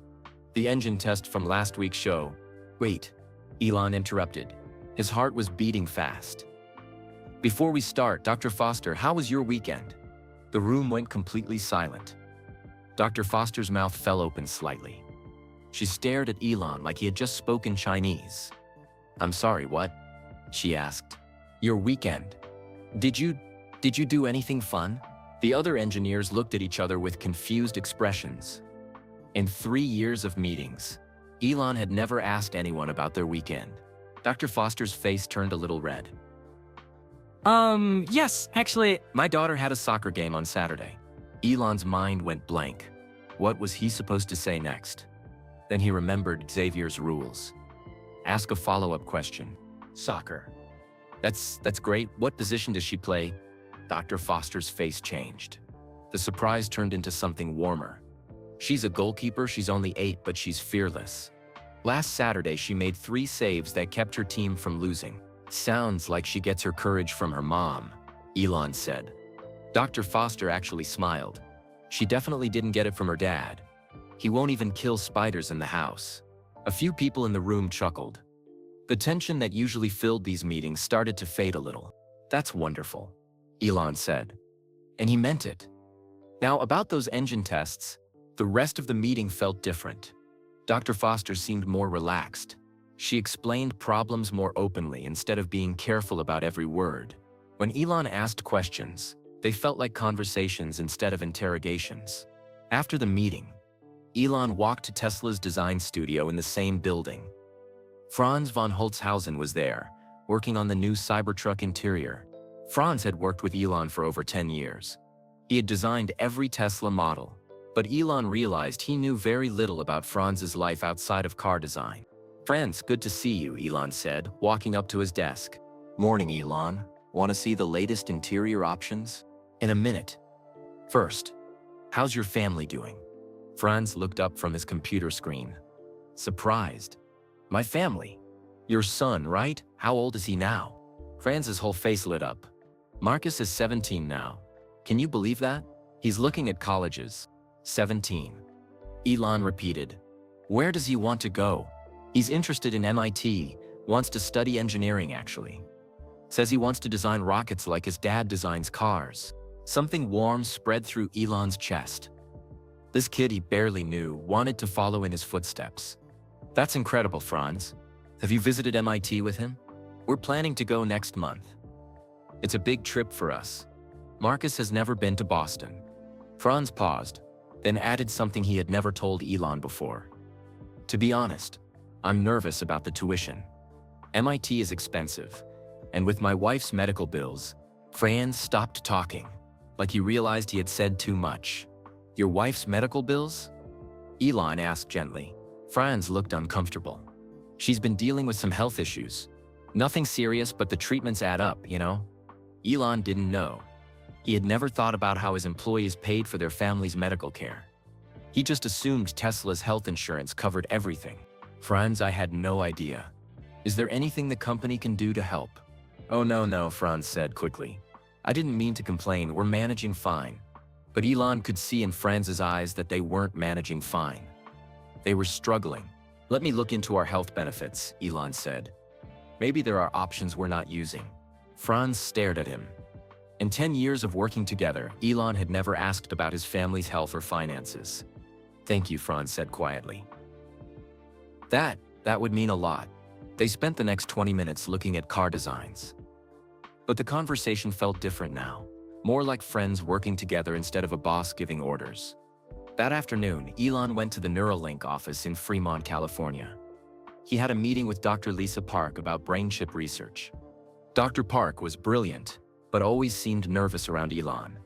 "The engine test from last week's show." "Wait," Elon interrupted. His heart was beating fast. "Before we start, Dr. Foster, how was your weekend?" The room went completely silent. Dr. Foster's mouth fell open slightly. She stared at Elon like he had just spoken Chinese. "I'm sorry, what?" she asked. "Your weekend. Did you do anything fun?" The other engineers looked at each other with confused expressions. In 3 years of meetings, Elon had never asked anyone about their weekend. Dr. Foster's face turned a little red. Yes, actually, my daughter had a soccer game on Saturday." Elon's mind went blank. What was he supposed to say next? Then he remembered Xavier's rules. Ask a follow-up question. "Soccer. That's great. What position does she play?" Dr. Foster's face changed. The surprise turned into something warmer. "She's a goalkeeper. She's only 8, but she's fearless. Last Saturday, she made 3 saves that kept her team from losing." "Sounds like she gets her courage from her mom," Elon said. Dr. Foster actually smiled. "She definitely didn't get it from her dad. He won't even kill spiders in the house." A few people in the room chuckled. The tension that usually filled these meetings started to fade a little. "That's wonderful," Elon said. And he meant it. Now, about those engine tests, the rest of the meeting felt different. Dr. Foster seemed more relaxed. She explained problems more openly instead of being careful about every word. When Elon asked questions, they felt like conversations instead of interrogations. After the meeting, Elon walked to Tesla's design studio in the same building. Franz von Holzhausen was there, working on the new Cybertruck interior. Franz had worked with Elon for over 10 years. He had designed every Tesla model, but Elon realized he knew very little about Franz's life outside of car design. "Franz, good to see you," Elon said, walking up to his desk. "Morning, Elon. Want to see the latest interior options?" "In a minute. First, how's your family doing?" Franz looked up from his computer screen. Surprised. "My family? Your son, right? How old is he now?" Franz's whole face lit up. "Marcus is 17 now. Can you believe that? He's looking at colleges." 17. Elon repeated. "Where does he want to go?" "He's interested in MIT, wants to study engineering actually. Says he wants to design rockets like his dad designs cars." Something warm spread through Elon's chest. This kid he barely knew wanted to follow in his footsteps. "That's incredible, Franz. Have you visited MIT with him?" We're planning to go next month. It's a big trip for us. Marcus has never been to Boston. Franz paused, then added something he had never told Elon before. To be honest, I'm nervous about the tuition. MIT is expensive, and with my wife's medical bills, Franz stopped talking, like he realized he had said too much. Your wife's medical bills? Elon asked gently. Franz looked uncomfortable. She's been dealing with some health issues. Nothing serious, but the treatments add up, you know? Elon didn't know. He had never thought about how his employees paid for their family's medical care. He just assumed Tesla's health insurance covered everything. Franz, I had no idea. Is there anything the company can do to help? Oh no, Franz said quickly. I didn't mean to complain, we're managing fine. But Elon could see in Franz's eyes that they weren't managing fine. They were struggling. Let me look into our health benefits, Elon said. Maybe there are options we're not using. Franz stared at him. In 10 years of working together, Elon had never asked about his family's health or finances. Thank you, Franz said quietly. That would mean a lot. They spent the next 20 minutes looking at car designs. But the conversation felt different now, more like friends working together instead of a boss giving orders. That afternoon, Elon went to the Neuralink office in Fremont, California. He had a meeting with Dr. Lisa Park about brain chip research. Dr. Park was brilliant, but always seemed nervous around Elon.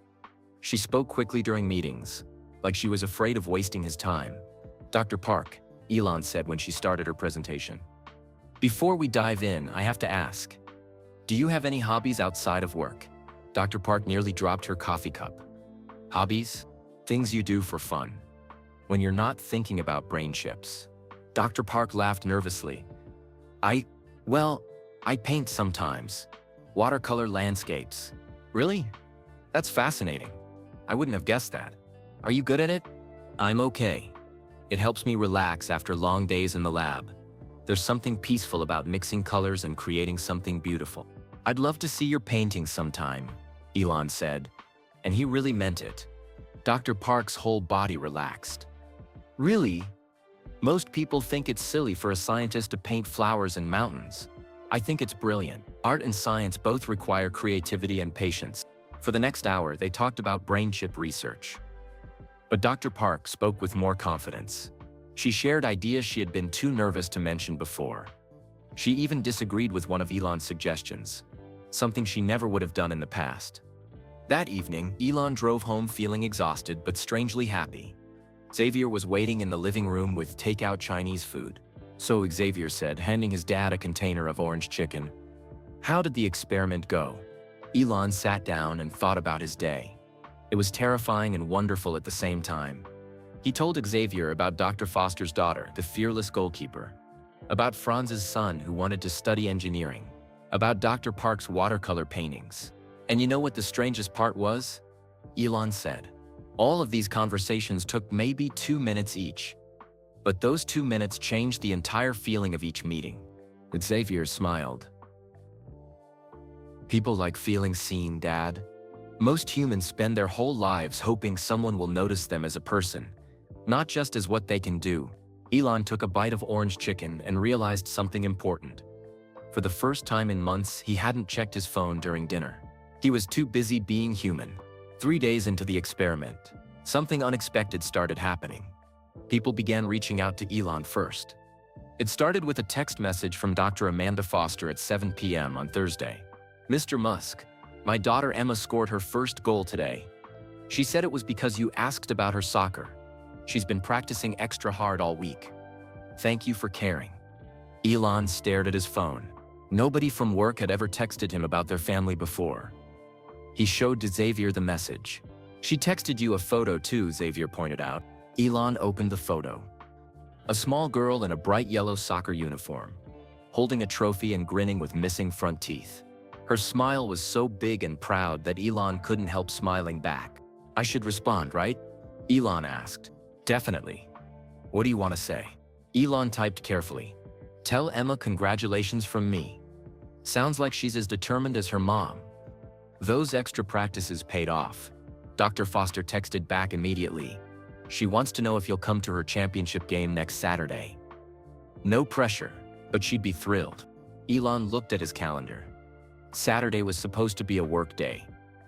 She spoke quickly during meetings, like she was afraid of wasting his time. Dr. Park, Elon said when she started her presentation. Before we dive in, I have to ask, do you have any hobbies outside of work? Dr. Park nearly dropped her coffee cup. Hobbies? Things you do for fun. When you're not thinking about brain chips. Dr. Park laughed nervously. I paint sometimes. Watercolor landscapes. Really? That's fascinating. I wouldn't have guessed that. Are you good at it? I'm okay. It helps me relax after long days in the lab. There's something peaceful about mixing colors and creating something beautiful. I'd love to see your painting sometime, Elon said, and he really meant it. Dr. Park's whole body relaxed. Really? Most people think it's silly for a scientist to paint flowers and mountains. I think it's brilliant. Art and science both require creativity and patience. For the next hour, they talked about brain chip research. But Dr. Park spoke with more confidence. She shared ideas she had been too nervous to mention before. She even disagreed with one of Elon's suggestions, something she never would have done in the past. That evening, Elon drove home feeling exhausted but strangely happy. Xavier was waiting in the living room with takeout Chinese food. So Xavier said, handing his dad a container of orange chicken. How did the experiment go? Elon sat down and thought about his day. It was terrifying and wonderful at the same time. He told Xavier about Dr. Foster's daughter, the fearless goalkeeper. About Franz's son who wanted to study engineering. About Dr. Park's watercolor paintings. And you know what the strangest part was? Elon said. All of these conversations took maybe 2 minutes each. But those 2 minutes changed the entire feeling of each meeting. Xavier smiled. People like feeling seen, Dad. Most humans spend their whole lives hoping someone will notice them as a person, not just as what they can do. Elon took a bite of orange chicken and realized something important. For the first time in months, he hadn't checked his phone during dinner. He was too busy being human. 3 days into the experiment, something unexpected started happening. People began reaching out to Elon first. It started with a text message from Dr. Amanda Foster at 7 p.m. on Thursday. Mr. Musk, my daughter Emma scored her first goal today. She said it was because you asked about her soccer. She's been practicing extra hard all week. Thank you for caring. Elon stared at his phone. Nobody from work had ever texted him about their family before. He showed Xavier the message. She texted you a photo too, Xavier pointed out. Elon opened the photo. A small girl in a bright yellow soccer uniform, holding a trophy and grinning with missing front teeth. Her smile was so big and proud that Elon couldn't help smiling back. I should respond, right? Elon asked. Definitely. What do you want to say? Elon typed carefully. Tell Emma congratulations from me. Sounds like she's as determined as her mom. Those extra practices paid off. Dr. Foster texted back immediately. She wants to know if you'll come to her championship game next Saturday. No pressure, but she'd be thrilled. Elon looked at his calendar. Saturday was supposed to be a work day.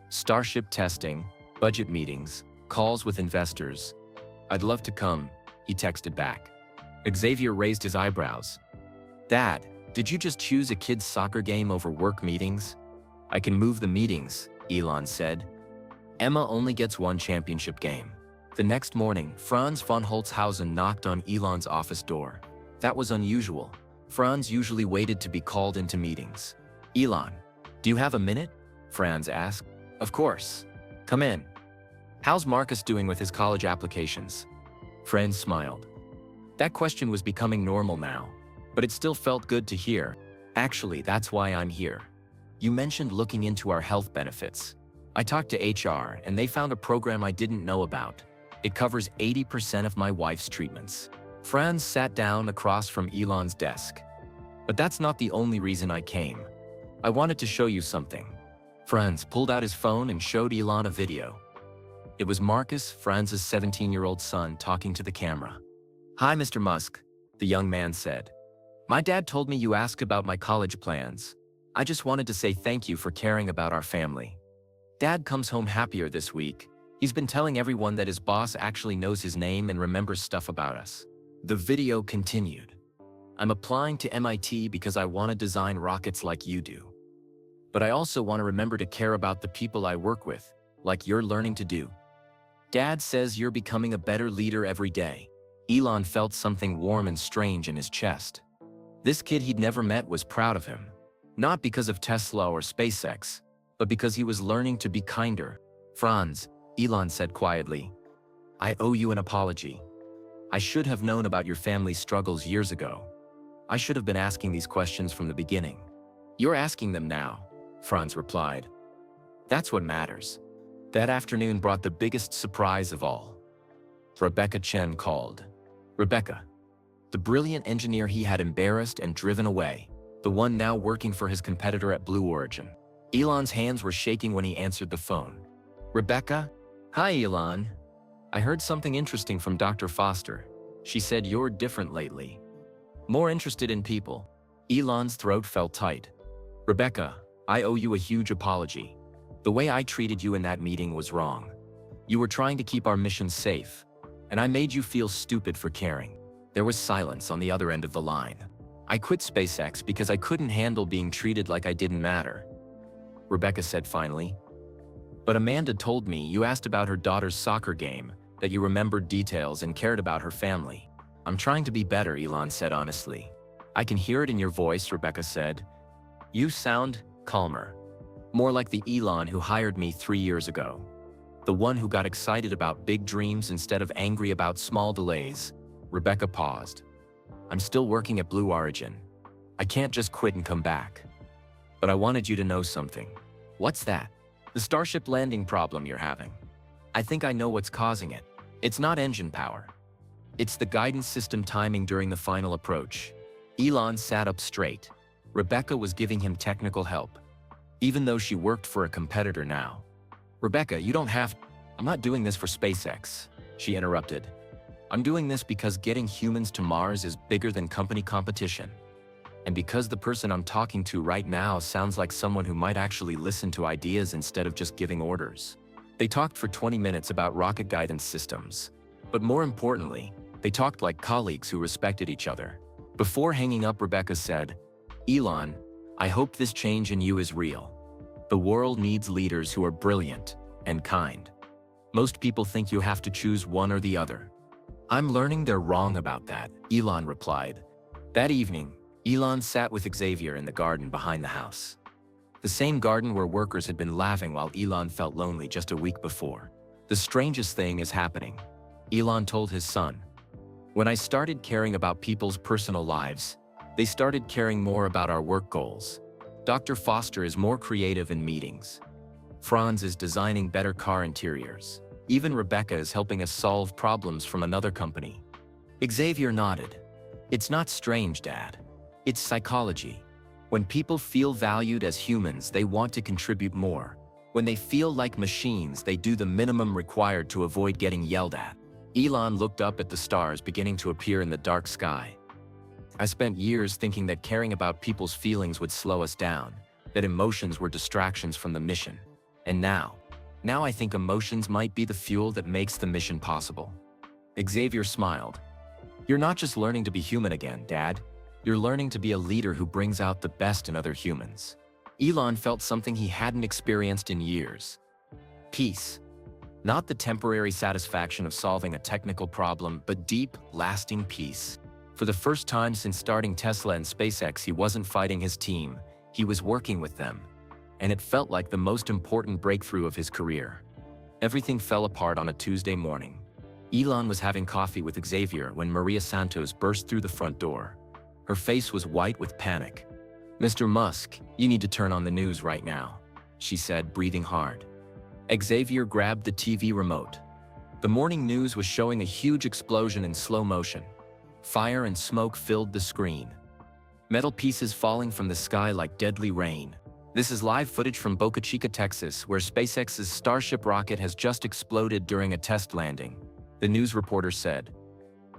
Starship testing, budget meetings, calls with investors. I'd love to come, he texted back. Xavier raised his eyebrows. Dad, did you just choose a kid's soccer game over work meetings? I can move the meetings, Elon said. Emma only gets one championship game. The next morning, Franz von Holzhausen knocked on Elon's office door. That was unusual. Franz usually waited to be called into meetings. Elon, do you have a minute? Franz asked. Of course. Come in. How's Marcus doing with his college applications? Franz smiled. That question was becoming normal now, but it still felt good to hear. Actually, that's why I'm here. You mentioned looking into our health benefits. I talked to HR and they found a program I didn't know about. It covers 80% of my wife's treatments. Franz sat down across from Elon's desk. But that's not the only reason I came. I wanted to show you something. Franz pulled out his phone and showed Elon a video. It was Marcus, Franz's 17-year-old son, talking to the camera. Hi, Mr. Musk, the young man said. My dad told me you asked about my college plans. I just wanted to say thank you for caring about our family. Dad comes home happier this week. He's been telling everyone that his boss actually knows his name and remembers stuff about us. The video continued. I'm applying to MIT because I want to design rockets like you do. But I also want to remember to care about the people I work with, like you're learning to do. Dad says you're becoming a better leader every day. Elon felt something warm and strange in his chest. This kid he'd never met was proud of him. Not because of Tesla or SpaceX, but because he was learning to be kinder. Franz, Elon said quietly, I owe you an apology. I should have known about your family's struggles years ago. I should have been asking these questions from the beginning. You're asking them now, Franz replied. That's what matters. That afternoon brought the biggest surprise of all. Rebecca Chen called. Rebecca, the brilliant engineer he had embarrassed and driven away, the one now working for his competitor at Blue Origin. Elon's hands were shaking when he answered the phone. Rebecca? Hi, Elon. I heard something interesting from Dr. Foster. She said you're different lately. More interested in people. Elon's throat felt tight. Rebecca, I owe you a huge apology. The way I treated you in that meeting was wrong. You were trying to keep our mission safe, and I made you feel stupid for caring. There was silence on the other end of the line. I quit SpaceX because I couldn't handle being treated like I didn't matter, Rebecca said finally. But Amanda told me you asked about her daughter's soccer game, that you remembered details and cared about her family. I'm trying to be better, Elon said honestly. I can hear it in your voice, Rebecca said. You sound calmer. More like the Elon who hired me 3 years ago. The one who got excited about big dreams instead of angry about small delays. Rebecca paused. I'm still working at Blue Origin. I can't just quit and come back. But I wanted you to know something. What's that? The Starship landing problem you're having. I think I know what's causing it. It's not engine power. It's the guidance system timing during the final approach. Elon sat up straight. Rebecca was giving him technical help, even though she worked for a competitor now. Rebecca, you don't have... I'm not doing this for SpaceX, she interrupted. I'm doing this because getting humans to Mars is bigger than company competition. And because the person I'm talking to right now sounds like someone who might actually listen to ideas instead of just giving orders. They talked for 20 minutes about rocket guidance systems. But more importantly, they talked like colleagues who respected each other. Before hanging up, Rebecca said, Elon, I hope this change in you is real. The world needs leaders who are brilliant and kind. Most people think you have to choose one or the other. I'm learning they're wrong about that, Elon replied. That evening, Elon sat with Xavier in the garden behind the house. The same garden where workers had been laughing while Elon felt lonely just a week before. The strangest thing is happening, Elon told his son. When I started caring about people's personal lives, they started caring more about our work goals. Dr. Foster is more creative in meetings. Franz is designing better car interiors. Even Rebecca is helping us solve problems from another company. Xavier nodded. It's not strange, Dad. It's psychology. When people feel valued as humans, they want to contribute more. When they feel like machines, they do the minimum required to avoid getting yelled at. Elon looked up at the stars beginning to appear in the dark sky. I spent years thinking that caring about people's feelings would slow us down, that emotions were distractions from the mission. And now I think emotions might be the fuel that makes the mission possible." Xavier smiled. "You're not just learning to be human again, Dad. You're learning to be a leader who brings out the best in other humans." Elon felt something he hadn't experienced in years. Peace. Not the temporary satisfaction of solving a technical problem, but deep, lasting peace. For the first time since starting Tesla and SpaceX, he wasn't fighting his team, he was working with them. And it felt like the most important breakthrough of his career. Everything fell apart on a Tuesday morning. Elon was having coffee with Xavier when Maria Santos burst through the front door. Her face was white with panic. "Mr. Musk, you need to turn on the news right now," she said, breathing hard. Xavier grabbed the TV remote. The morning news was showing a huge explosion in slow motion. Fire and smoke filled the screen. Metal pieces falling from the sky like deadly rain. This is live footage from Boca Chica, Texas, where SpaceX's Starship rocket has just exploded during a test landing, the news reporter said.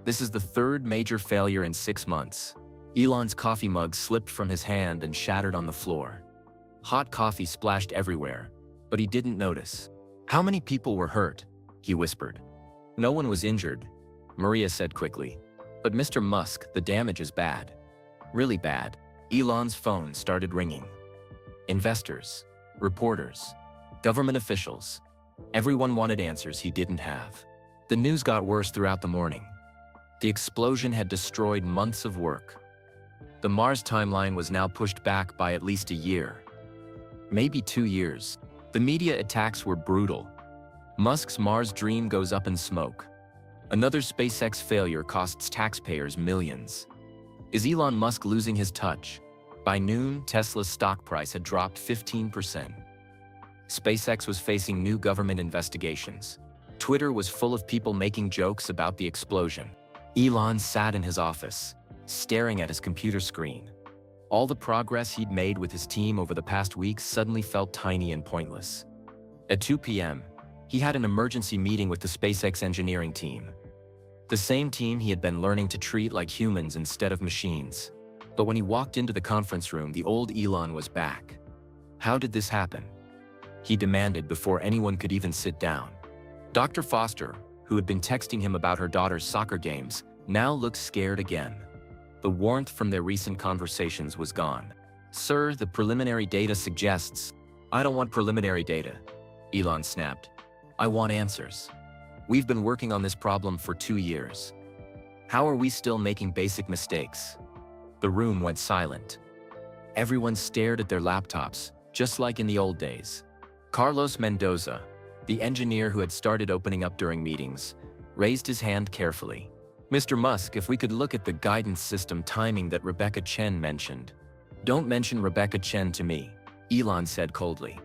This is the third major failure in 6 months. Elon's coffee mug slipped from his hand and shattered on the floor. Hot coffee splashed everywhere, but he didn't notice. "How many people were hurt?" he whispered. "No one was injured," Maria said quickly. "But Mr. Musk, the damage is bad. Really bad." Elon's phone started ringing. Investors, reporters, government officials. Everyone wanted answers he didn't have. The news got worse throughout the morning. The explosion had destroyed months of work. The Mars timeline was now pushed back by at least a year. Maybe 2 years. The media attacks were brutal. Musk's Mars dream goes up in smoke. Another SpaceX failure costs taxpayers millions. Is Elon Musk losing his touch? By noon, Tesla's stock price had dropped 15%. SpaceX was facing new government investigations. Twitter was full of people making jokes about the explosion. Elon sat in his office, staring at his computer screen. All the progress he'd made with his team over the past weeks suddenly felt tiny and pointless. At 2 p.m., he had an emergency meeting with the SpaceX engineering team. The same team he had been learning to treat like humans instead of machines. But when he walked into the conference room, the old Elon was back. How did this happen? He demanded before anyone could even sit down. Dr. Foster, who had been texting him about her daughter's soccer games, now looked scared again. The warmth from their recent conversations was gone. "Sir, the preliminary data suggests—" "I don't want preliminary data," Elon snapped. "I want answers. We've been working on this problem for 2 years. How are we still making basic mistakes?" The room went silent. Everyone stared at their laptops, just like in the old days. Carlos Mendoza, the engineer who had started opening up during meetings, raised his hand carefully. "Mr. Musk, if we could look at the guidance system timing that Rebecca Chen mentioned." "Don't mention Rebecca Chen to me," Elon said coldly.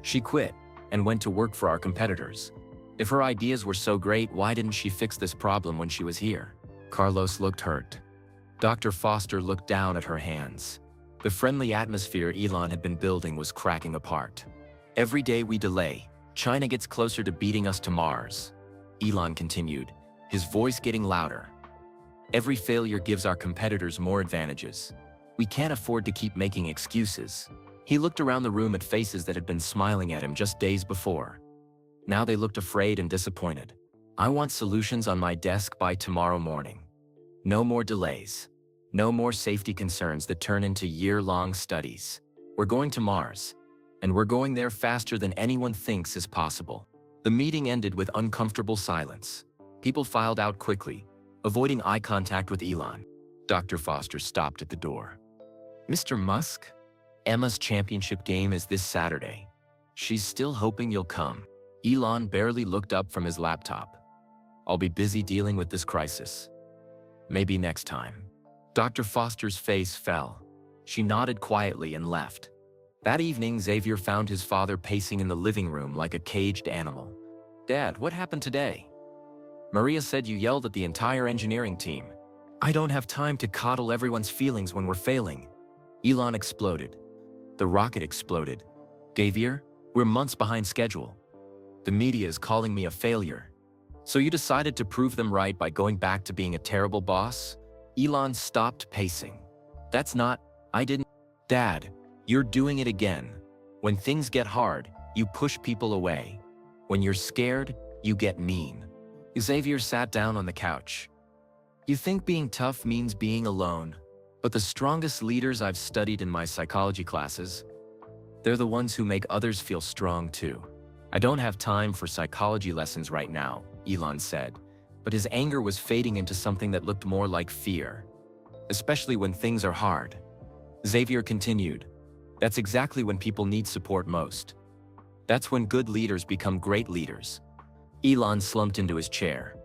"She quit and went to work for our competitors. If her ideas were so great, why didn't she fix this problem when she was here?" Carlos looked hurt. Dr. Foster looked down at her hands. The friendly atmosphere Elon had been building was cracking apart. "Every day we delay, China gets closer to beating us to Mars," Elon continued, his voice getting louder. "Every failure gives our competitors more advantages. We can't afford to keep making excuses." He looked around the room at faces that had been smiling at him just days before. Now they looked afraid and disappointed. "I want solutions on my desk by tomorrow morning. No more delays. No more safety concerns that turn into year-long studies. We're going to Mars, and we're going there faster than anyone thinks is possible." The meeting ended with uncomfortable silence. People filed out quickly, avoiding eye contact with Elon. Dr. Foster stopped at the door. "Mr. Musk, Emma's championship game is this Saturday. She's still hoping you'll come." Elon barely looked up from his laptop. "I'll be busy dealing with this crisis. Maybe next time." Dr. Foster's face fell. She nodded quietly and left. That evening, Xavier found his father pacing in the living room like a caged animal. "Dad, what happened today?" "Maria said you yelled at the entire engineering team." "I don't have time to coddle everyone's feelings when we're failing." Elon exploded. The rocket exploded. "Xavier, we're months behind schedule. The media is calling me a failure." "So you decided to prove them right by going back to being a terrible boss?" Elon stopped pacing. That's not, I didn't. Dad, you're doing it again. When things get hard, you push people away. When you're scared, you get mean. Xavier sat down on the couch. You think being tough means being alone, but the strongest leaders I've studied in my psychology classes, they're the ones who make others feel strong too. I don't have time for psychology lessons right now, Elon said, but his anger was fading into something that looked more like fear, especially when things are hard. Xavier continued, that's exactly when people need support most. That's when good leaders become great leaders. Elon slumped into his chair.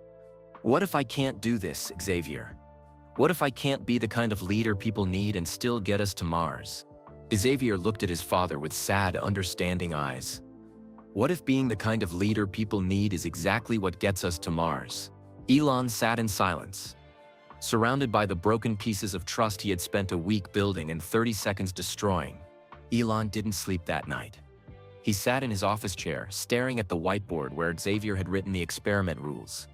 What if I can't do this, Xavier? What if I can't be the kind of leader people need and still get us to Mars? Xavier looked at his father with sad, understanding eyes. What if being the kind of leader people need is exactly what gets us to Mars? Elon sat in silence, surrounded by the broken pieces of trust he had spent a week building and 30 seconds destroying. Elon didn't sleep that night. He sat in his office chair, staring at the whiteboard where Xavier had written the experiment rules.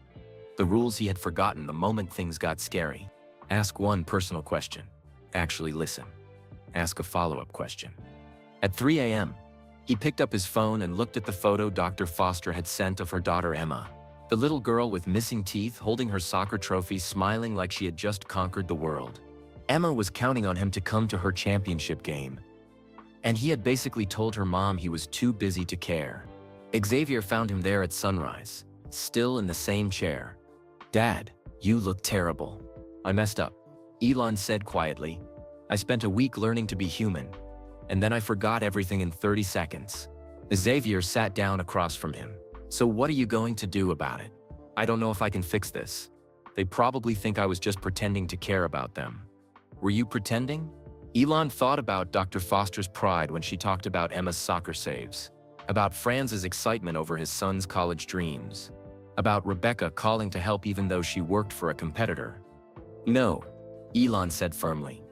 The rules he had forgotten the moment things got scary. Ask one personal question. Actually listen. Ask a follow-up question. At 3 a.m., he picked up his phone and looked at the photo Dr. Foster had sent of her daughter Emma. The little girl with missing teeth holding her soccer trophy, smiling like she had just conquered the world. Emma was counting on him to come to her championship game, and he had basically told her mom he was too busy to care. Xavier found him there at sunrise, still in the same chair. Dad, you look terrible. I messed up, Elon said quietly. I spent a week learning to be human, and then I forgot everything in 30 seconds. Xavier sat down across from him. So what are you going to do about it? I don't know if I can fix this. They probably think I was just pretending to care about them. Were you pretending? Elon thought about Dr. Foster's pride when she talked about Emma's soccer saves, about Franz's excitement over his son's college dreams, about Rebecca calling to help even though she worked for a competitor. No, Elon said firmly.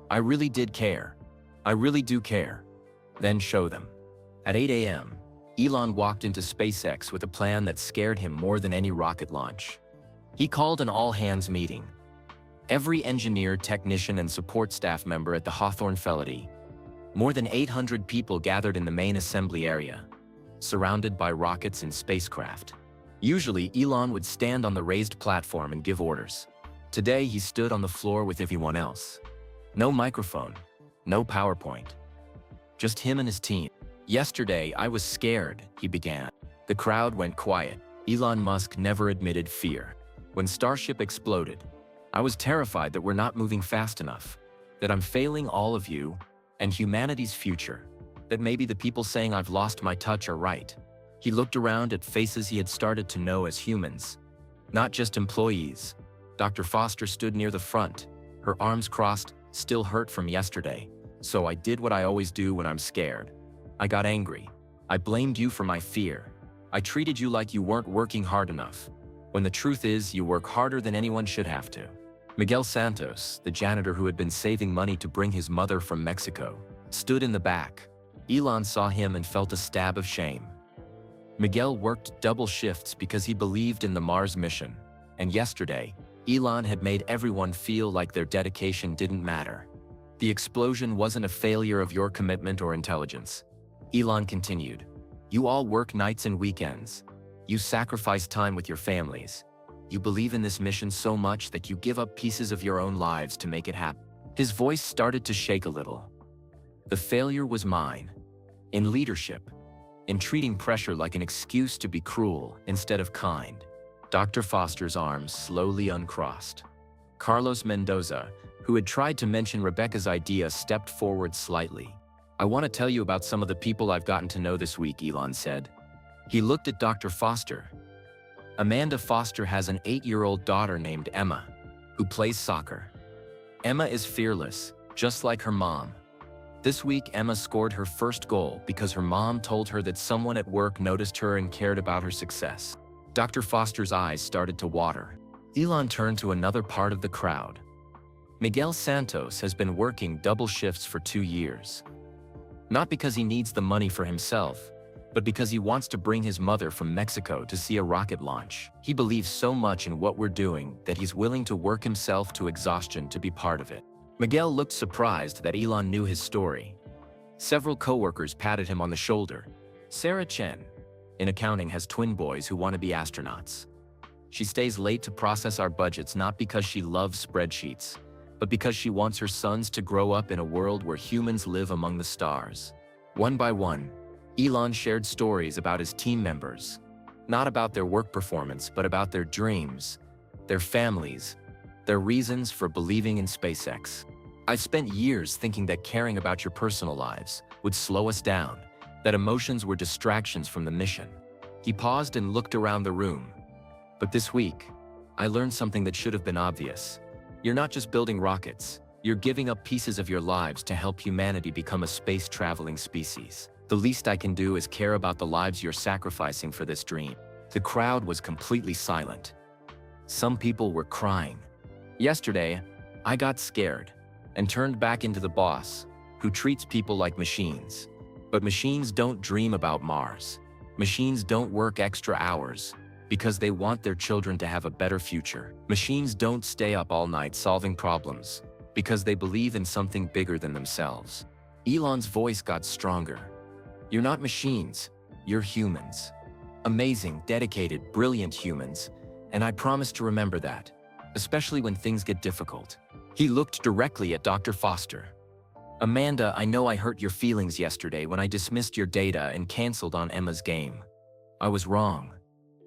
I really did care. I really do care. Then show them. At 8 a.m., Elon walked into SpaceX with a plan that scared him more than any rocket launch. He called an all-hands meeting. Every engineer, technician, and support staff member at the Hawthorne Facility. More than 800 people gathered in the main assembly area, surrounded by rockets and spacecraft. Usually, Elon would stand on the raised platform and give orders. Today, he stood on the floor with everyone else. No microphone, no PowerPoint. Just him and his team. Yesterday, I was scared, he began. The crowd went quiet. Elon Musk never admitted fear. When Starship exploded, I was terrified that we're not moving fast enough, that I'm failing all of you and humanity's future, that maybe the people saying I've lost my touch are right. He looked around at faces he had started to know as humans, not just employees. Dr. Foster stood near the front, her arms crossed, still hurt from yesterday. So I did what I always do when I'm scared. I got angry. I blamed you for my fear. I treated you like you weren't working hard enough, when the truth is you work harder than anyone should have to. Miguel Santos, the janitor who had been saving money to bring his mother from Mexico, stood in the back. Elon saw him and felt a stab of shame. Miguel worked double shifts because he believed in the Mars mission, and yesterday, Elon had made everyone feel like their dedication didn't matter. The explosion wasn't a failure of your commitment or intelligence. Elon continued, you all work nights and weekends. You sacrifice time with your families. You believe in this mission so much that you give up pieces of your own lives to make it happen. His voice started to shake a little. The failure was mine. In leadership. In treating pressure like an excuse to be cruel instead of kind. Dr. Foster's arms slowly uncrossed. Carlos Mendoza, who had tried to mention Rebecca's idea, stepped forward slightly. I want to tell you about some of the people I've gotten to know this week, Elon said. He looked at Dr. Foster. Amanda Foster has an 8-year-old daughter named Emma, who plays soccer. Emma is fearless, just like her mom. This week, Emma scored her first goal because her mom told her that someone at work noticed her and cared about her success. Dr. Foster's eyes started to water. Elon turned to another part of the crowd. Miguel Santos has been working double shifts for 2 years. Not because he needs the money for himself, but because he wants to bring his mother from Mexico to see a rocket launch. He believes so much in what we're doing that he's willing to work himself to exhaustion to be part of it. Miguel looked surprised that Elon knew his story. Several coworkers patted him on the shoulder. Sarah Chen, in accounting, has twin boys who want to be astronauts. She stays late to process our budgets not because she loves spreadsheets, but because she wants her sons to grow up in a world where humans live among the stars. One by one, Elon shared stories about his team members, not about their work performance, but about their dreams, their families, their reasons for believing in SpaceX. I've spent years thinking that caring about your personal lives would slow us down, that emotions were distractions from the mission. He paused and looked around the room. But this week, I learned something that should have been obvious. You're not just building rockets, you're giving up pieces of your lives to help humanity become a space-traveling species. The least I can do is care about the lives you're sacrificing for this dream. The crowd was completely silent. Some people were crying. Yesterday, I got scared and turned back into the boss, who treats people like machines. But machines don't dream about Mars. Machines don't work extra hours because they want their children to have a better future. Machines don't stay up all night solving problems because they believe in something bigger than themselves. Elon's voice got stronger. You're not machines, you're humans. Amazing, dedicated, brilliant humans, and I promise to remember that, especially when things get difficult. He looked directly at Dr. Foster. Amanda, I know I hurt your feelings yesterday when I dismissed your data and canceled on Emma's game. I was wrong.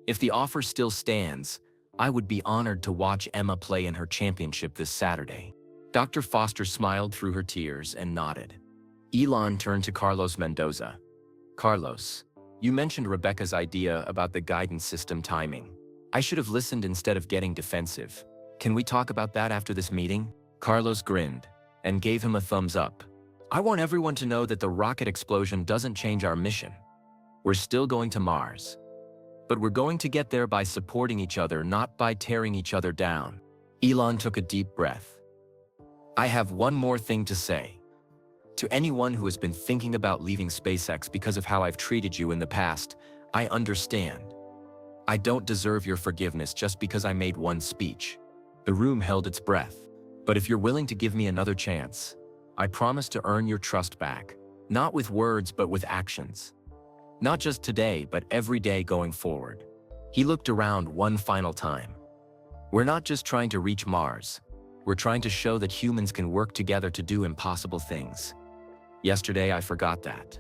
If the offer still stands, I would be honored to watch Emma play in her championship this Saturday. Dr. Foster smiled through her tears and nodded. Elon turned to Carlos Mendoza. Carlos, you mentioned Rebecca's idea about the guidance system timing. I should have listened instead of getting defensive. Can we talk about that after this meeting? Carlos grinned and gave him a thumbs up. I want everyone to know that the rocket explosion doesn't change our mission. We're still going to Mars. But we're going to get there by supporting each other, not by tearing each other down. Elon took a deep breath. I have one more thing to say. To anyone who has been thinking about leaving SpaceX because of how I've treated you in the past, I understand. I don't deserve your forgiveness just because I made one speech. The room held its breath. But if you're willing to give me another chance, I promise to earn your trust back. Not with words, but with actions. Not just today, but every day going forward. He looked around one final time. We're not just trying to reach Mars. We're trying to show that humans can work together to do impossible things. Yesterday, I forgot that.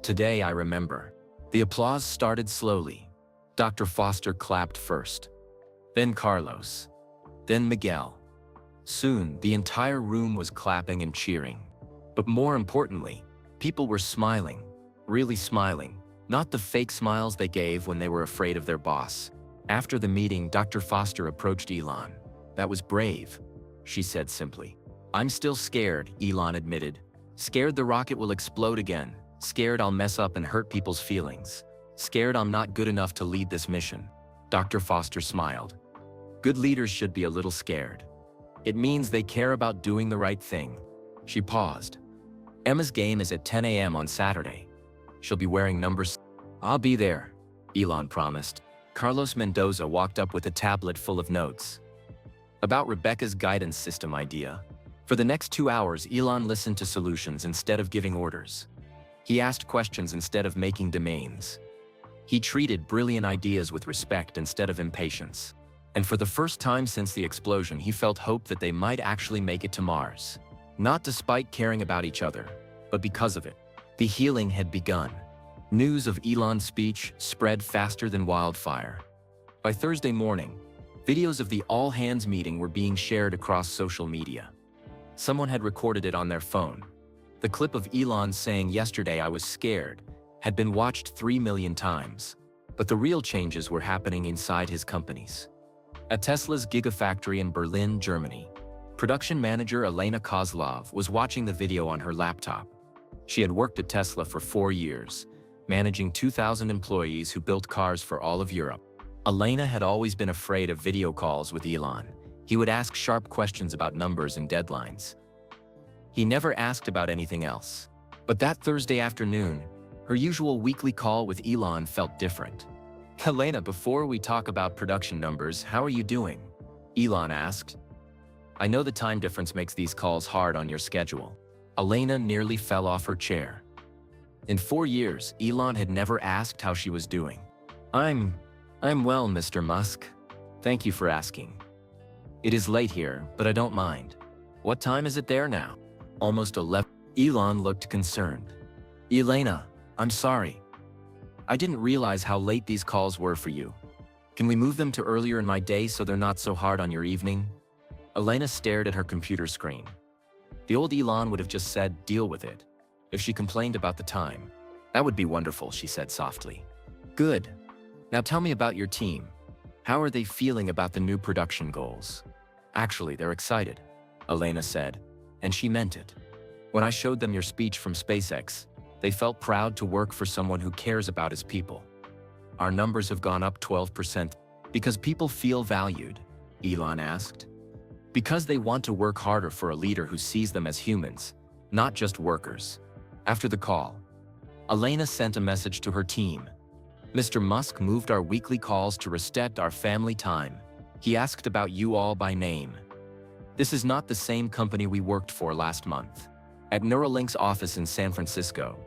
Today, I remember. The applause started slowly. Dr. Foster clapped first. Then Carlos. Then Miguel. Soon, the entire room was clapping and cheering. But more importantly, people were smiling. Really smiling. Not the fake smiles they gave when they were afraid of their boss. After the meeting, Dr. Foster approached Elon. That was brave, she said simply. I'm still scared, Elon admitted. Scared the rocket will explode again. Scared I'll mess up and hurt people's feelings. Scared I'm not good enough to lead this mission. Dr. Foster smiled. Good leaders should be a little scared. It means they care about doing the right thing. She paused. Emma's game is at 10 a.m. on Saturday. She'll be wearing numbers. I'll be there, Elon promised. Carlos Mendoza walked up with a tablet full of notes. About Rebecca's guidance system idea. For the next 2 hours, Elon listened to solutions instead of giving orders. He asked questions instead of making demands. He treated brilliant ideas with respect instead of impatience. And for the first time since the explosion, he felt hope that they might actually make it to Mars. Not despite caring about each other, but because of it. The healing had begun. News of Elon's speech spread faster than wildfire. By Thursday morning, videos of the all-hands meeting were being shared across social media. Someone had recorded it on their phone. The clip of Elon saying, "Yesterday I was scared," had been watched 3 million times. But the real changes were happening inside his companies. At Tesla's Gigafactory in Berlin, Germany, production manager Elena Kozlov was watching the video on her laptop. She had worked at Tesla for 4 years, managing 2,000 employees who built cars for all of Europe. Elena had always been afraid of video calls with Elon. He would ask sharp questions about numbers and deadlines. He never asked about anything else. But that Thursday afternoon, Her usual weekly call with Elon felt different. "Elena, before we talk about production numbers, how are you doing?" Elon asked. "I know the time difference makes these calls hard on your schedule." Elena nearly fell off her chair. In 4 years, Elon had never asked how she was doing. I'm well, Mr. Musk. Thank you for asking. It is late here, but I don't mind. What time is it there now?" "Almost 11. Elon looked concerned. "Elena, I'm sorry. I didn't realize how late these calls were for you. Can we move them to earlier in my day so they're not so hard on your evening?" Elena stared at her computer screen. The old Elon would have just said, "Deal with it," if she complained about the time. "That would be wonderful," she said softly. "Good. Now tell me about your team. How are they feeling about the new production goals?" "Actually, they're excited," Elena said, and she meant it. "When I showed them your speech from SpaceX, they felt proud to work for someone who cares about his people. Our numbers have gone up 12%. Because people feel valued?" Elon asked. "Because they want to work harder for a leader who sees them as humans, not just workers." After the call, Elena sent a message to her team. "Mr. Musk moved our weekly calls to respect our family time. He asked about you all by name. This is not the same company we worked for last month." At Neuralink's office in San Francisco,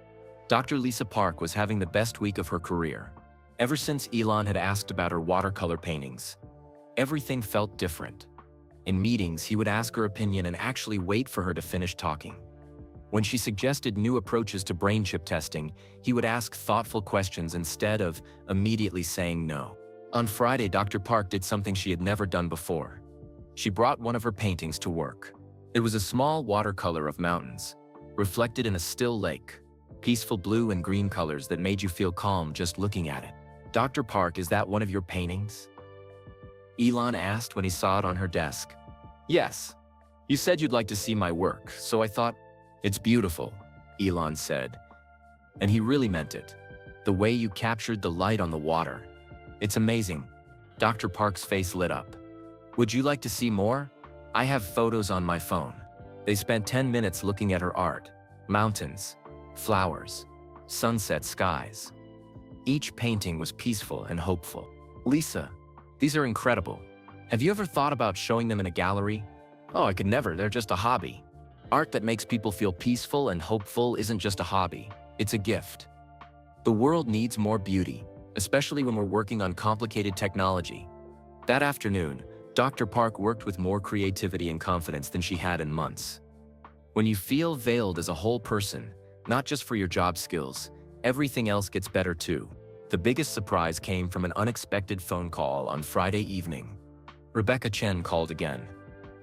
Dr. Lisa Park was having the best week of her career. Ever since Elon had asked about her watercolor paintings, everything felt different. In meetings, he would ask her opinion and actually wait for her to finish talking. When she suggested new approaches to brain chip testing, he would ask thoughtful questions instead of immediately saying no. On Friday, Dr. Park did something she had never done before. She brought one of her paintings to work. It was a small watercolor of mountains, reflected in a still lake, peaceful blue and green colors that made you feel calm just looking at it. "Dr. Park, is that one of your paintings?" Elon asked when he saw it on her desk. "Yes. You said you'd like to see my work, so I thought." "It's beautiful," Elon said. And he really meant it. "The way you captured the light on the water. It's amazing." Dr. Park's face lit up. "Would you like to see more? I have photos on my phone." They spent 10 minutes looking at her art. Mountains, flowers, sunset skies. Each painting was peaceful and hopeful. "Lisa, these are incredible. Have you ever thought about showing them in a gallery?" "Oh, I could never, they're just a hobby." Art that makes people feel peaceful and hopeful isn't just a hobby, it's a gift. The world needs more beauty, especially when we're working on complicated technology. That afternoon, Dr. Park worked with more creativity and confidence than she had in months. When you feel veiled as a whole person, not just for your job skills, everything else gets better too. The biggest surprise came from an unexpected phone call on Friday evening. Rebecca Chen called again.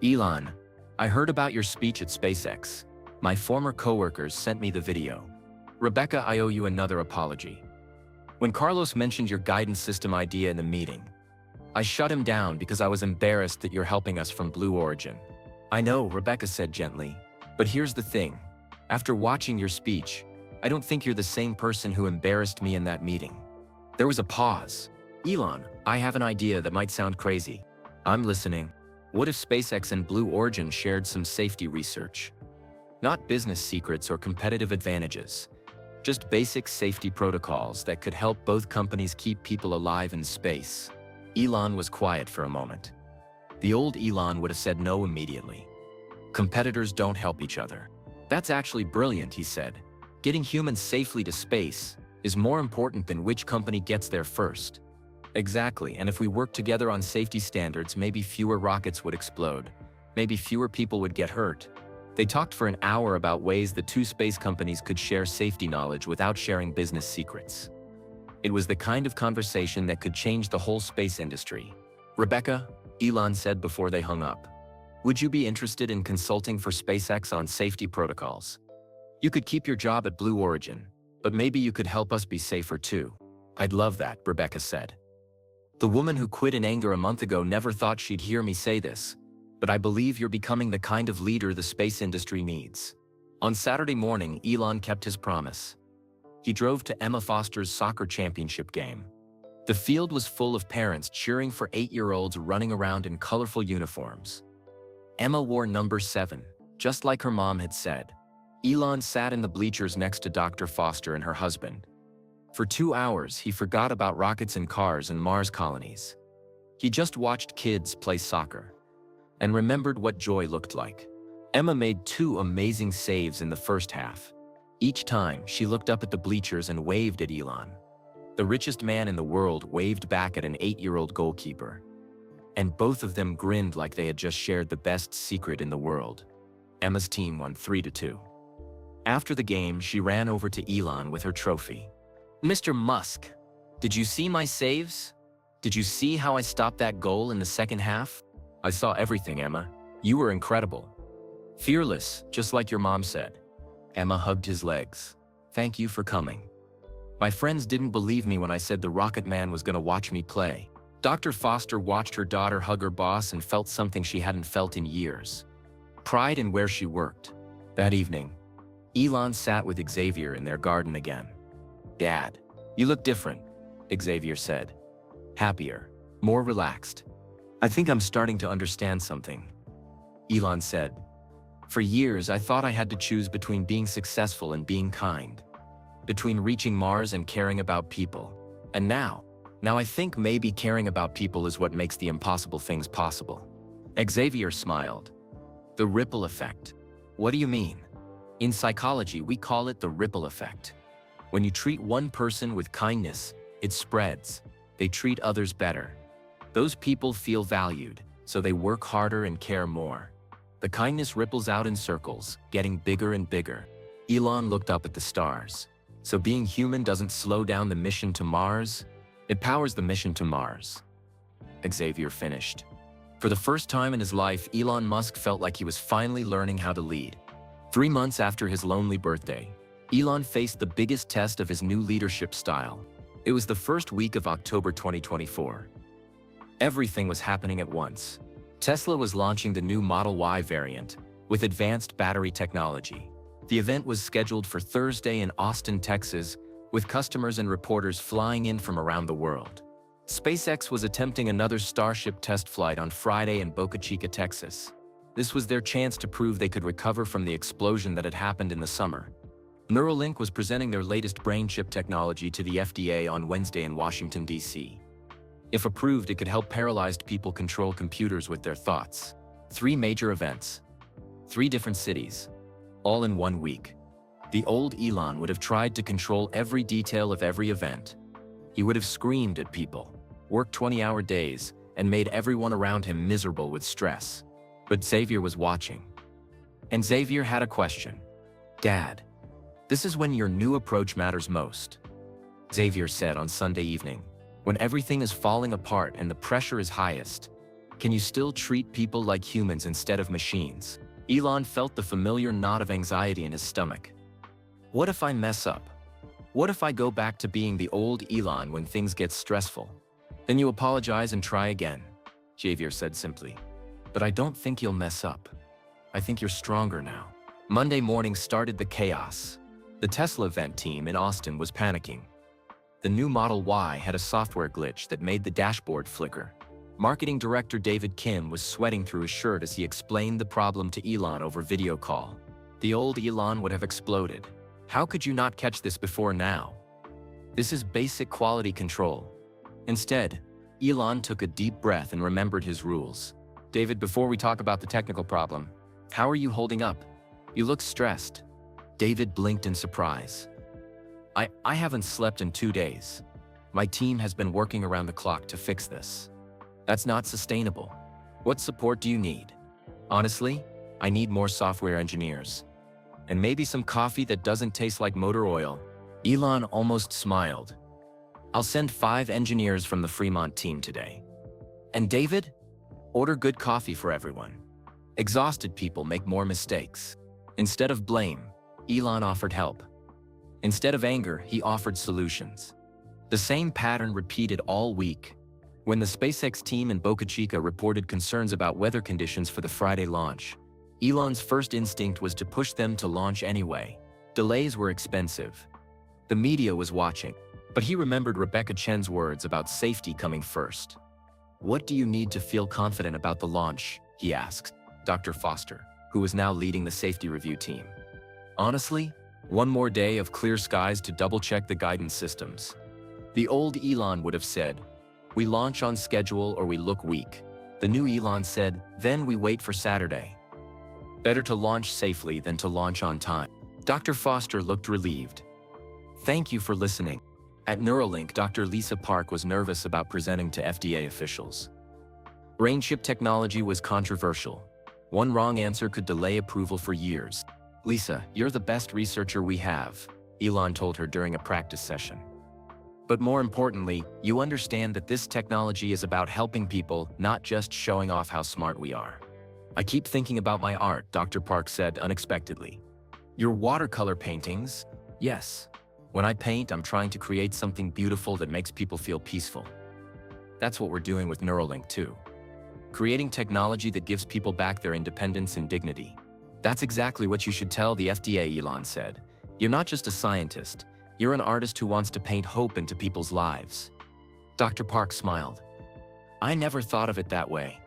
"Elon, I heard about your speech at SpaceX. My former coworkers sent me the video. Rebecca, I owe you another apology. When Carlos mentioned your guidance system idea in the meeting, I shut him down because I was embarrassed that you're helping us from Blue Origin." "I know," Rebecca said gently, "but here's the thing. After watching your speech, I don't think you're the same person who embarrassed me in that meeting." There was a pause. "Elon, I have an idea that might sound crazy." "I'm listening." "What if SpaceX and Blue Origin shared some safety research? Not business secrets or competitive advantages, just basic safety protocols that could help both companies keep people alive in space?" Elon was quiet for a moment. The old Elon would have said no immediately. "Competitors don't help each other." "That's actually brilliant," he said. "Getting humans safely to space is more important than which company gets there first." "Exactly, and if we work together on safety standards, maybe fewer rockets would explode. Maybe fewer people would get hurt." They talked for an hour about ways the two space companies could share safety knowledge without sharing business secrets. It was the kind of conversation that could change the whole space industry. "Rebecca," Elon said before they hung up, "would you be interested in consulting for SpaceX on safety protocols? You could keep your job at Blue Origin, but maybe you could help us be safer too." "I'd love that," Rebecca said. "The woman who quit in anger a month ago never thought she'd hear me say this, but I believe you're becoming the kind of leader the space industry needs." On Saturday morning, Elon kept his promise. He drove to Emma Foster's soccer championship game. The field was full of parents cheering for 8-year-olds running around in colorful uniforms. Emma wore number 7, just like her mom had said. Elon sat in the bleachers next to Dr. Foster and her husband, For 2 hours, he forgot about rockets and cars and Mars colonies. He just watched kids play soccer and remembered what joy looked like. Emma made 2 amazing saves in the first half. Each time, she looked up at the bleachers and waved at Elon. The richest man in the world waved back at an 8-year-old goalkeeper. And both of them grinned like they had just shared the best secret in the world. Emma's team won 3-2. After the game, she ran over to Elon with her trophy. "Mr. Musk, did you see my saves? Did you see how I stopped that goal in the second half?" "I saw everything, Emma. You were incredible. Fearless, just like your mom said." Emma hugged his legs. "Thank you for coming. My friends didn't believe me when I said the Rocket Man was going to watch me play." Dr. Foster watched her daughter hug her boss and felt something she hadn't felt in years. Pride in where she worked. That evening, Elon sat with Xavier in their garden again. "Dad, you look different," Xavier said. "Happier, more relaxed." "I think I'm starting to understand something," Elon said. "For years, I thought I had to choose between being successful and being kind, between reaching Mars and caring about people. And now I think maybe caring about people is what makes the impossible things possible." Xavier smiled. "The ripple effect." "What do you mean?" "In psychology, we call it the ripple effect. When you treat one person with kindness, it spreads. They treat others better. Those people feel valued, so they work harder and care more. The kindness ripples out in circles, getting bigger and bigger." Elon looked up at the stars. "So being human doesn't slow down the mission to Mars? It powers the mission to Mars," Xavier finished. For the first time in his life, Elon Musk felt like he was finally learning how to lead. 3 months after his lonely birthday, Elon faced the biggest test of his new leadership style. It was the first week of October 2024. Everything was happening at once. Tesla was launching the new Model Y variant with advanced battery technology. The event was scheduled for Thursday in Austin, Texas, with customers and reporters flying in from around the world. SpaceX was attempting another Starship test flight on Friday in Boca Chica, Texas. This was their chance to prove they could recover from the explosion that had happened in the summer. Neuralink was presenting their latest brain chip technology to the FDA on Wednesday in Washington, D.C. If approved, it could help paralyzed people control computers with their thoughts. 3 major events. 3 different cities. All in 1 week. The old Elon would have tried to control every detail of every event. He would have screamed at people, worked 20-hour days, and made everyone around him miserable with stress. But Xavier was watching. And Xavier had a question. "Dad, this is when your new approach matters most," Xavier said on Sunday evening. "When everything is falling apart and the pressure is highest, can you still treat people like humans instead of machines?" Elon felt the familiar knot of anxiety in his stomach. "What if I mess up? What if I go back to being the old Elon when things get stressful?" "Then you apologize and try again," Xavier said simply. "But I don't think you'll mess up. I think you're stronger now." Monday morning started the chaos. The Tesla event team in Austin was panicking. The new Model Y had a software glitch that made the dashboard flicker. Marketing director David Kim was sweating through his shirt as he explained the problem to Elon over video call. The old Elon would have exploded. "How could you not catch this before now? This is basic quality control." Instead, Elon took a deep breath and remembered his rules. "David, before we talk about the technical problem, how are you holding up? You look stressed." David blinked in surprise. I haven't slept in 2 days. My team has been working around the clock to fix this. That's not sustainable. What support do you need?" "Honestly, I need more software engineers. And maybe some coffee that doesn't taste like motor oil." Elon almost smiled. "I'll send 5 engineers from the Fremont team today. And David, order good coffee for everyone. Exhausted people make more mistakes." Instead of blame, Elon offered help. Instead of anger, he offered solutions. The same pattern repeated all week. When the SpaceX team in Boca Chica reported concerns about weather conditions for the Friday launch, Elon's first instinct was to push them to launch anyway. Delays were expensive. The media was watching, but he remembered Rebecca Chen's words about safety coming first. "What do you need to feel confident about the launch?" he asked Dr. Foster, who was now leading the safety review team. "Honestly, One more day of clear skies to double-check the guidance systems. The old Elon would have said, "We launch on schedule or we look weak." The new Elon said, "Then we wait for Saturday." Better to launch safely than to launch on time. Dr. Foster looked relieved. Thank you for listening. At Neuralink, Dr. Lisa Park was nervous about presenting to FDA officials. Brain chip technology was controversial. One wrong answer could delay approval for years. "Lisa, you're the best researcher we have," Elon told her during a practice session. "But more importantly, you understand that this technology is about helping people, not just showing off how smart we are." "I keep thinking about my art," Dr. Park said unexpectedly. "Your watercolor paintings?" "Yes. When I paint, I'm trying to create something beautiful that makes people feel peaceful. That's what we're doing with Neuralink too. Creating technology that gives people back their independence and dignity." "That's exactly what you should tell the FDA," Elon said. "You're not just a scientist. You're an artist who wants to paint hope into people's lives." Dr. Park smiled. "I never thought of it that way."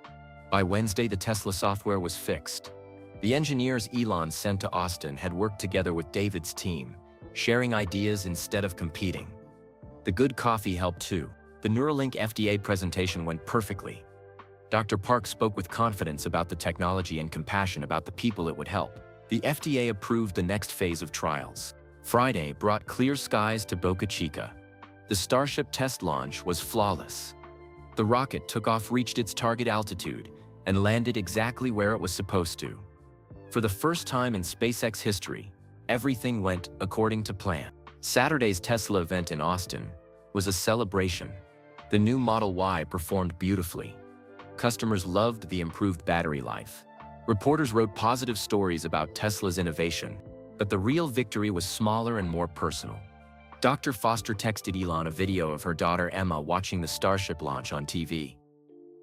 By Wednesday, the Tesla software was fixed. The engineers Elon sent to Austin had worked together with David's team, sharing ideas instead of competing. The good coffee helped too. The Neuralink FDA presentation went perfectly. Dr. Park spoke with confidence about the technology and compassion about the people it would help. The FDA approved the next phase of trials. Friday brought clear skies to Boca Chica. The Starship test launch was flawless. The rocket took off, reached its target altitude, and landed exactly where it was supposed to. For the first time in SpaceX history, everything went according to plan. Saturday's Tesla event in Austin was a celebration. The new Model Y performed beautifully. Customers loved the improved battery life. Reporters wrote positive stories about Tesla's innovation, but the real victory was smaller and more personal. Dr. Foster texted Elon a video of her daughter Emma watching the Starship launch on TV.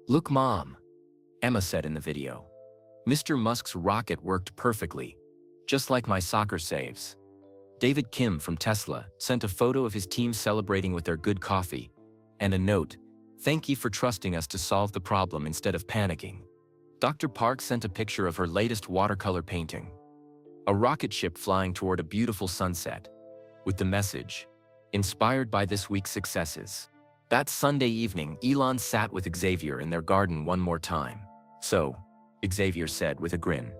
"Look, Mom," Emma said in the video. "Mr. Musk's rocket worked perfectly, just like my soccer saves." David Kim from Tesla sent a photo of his team celebrating with their good coffee and a note, "Thank you for trusting us to solve the problem instead of panicking." Dr. Park sent a picture of her latest watercolor painting, a rocket ship flying toward a beautiful sunset, with the message, "Inspired by this week's successes." That Sunday evening, Elon sat with Xavier in their garden one more time. "So," Xavier said with a grin,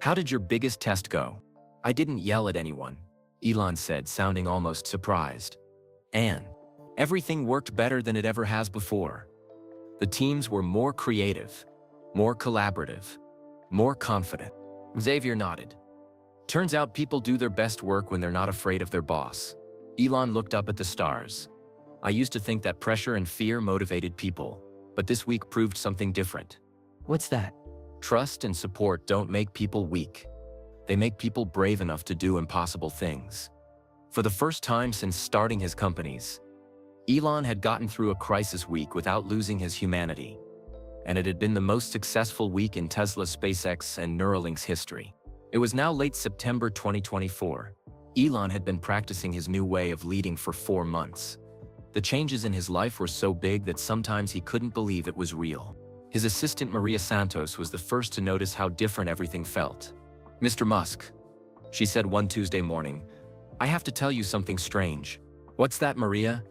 "how did your biggest test go?" "I didn't yell at anyone," Elon said, sounding almost surprised. "And everything worked better than it ever has before. The teams were more creative, more collaborative, more confident." Xavier nodded. "Turns out people do their best work when they're not afraid of their boss." Elon looked up at the stars. "I used to think that pressure and fear motivated people, but this week proved something different." What's that? "Trust and support don't make people weak. They make people brave enough to do impossible things." For the first time since starting his companies, Elon had gotten through a crisis week without losing his humanity. And it had been the most successful week in Tesla, SpaceX, and Neuralink's history. It was now late September 2024. Elon had been practicing his new way of leading for 4 months. The changes in his life were so big that sometimes he couldn't believe it was real. His assistant Maria Santos was the first to notice how different everything felt. "Mr. Musk," she said one Tuesday morning, "I have to tell you something strange." "What's that, Maria?"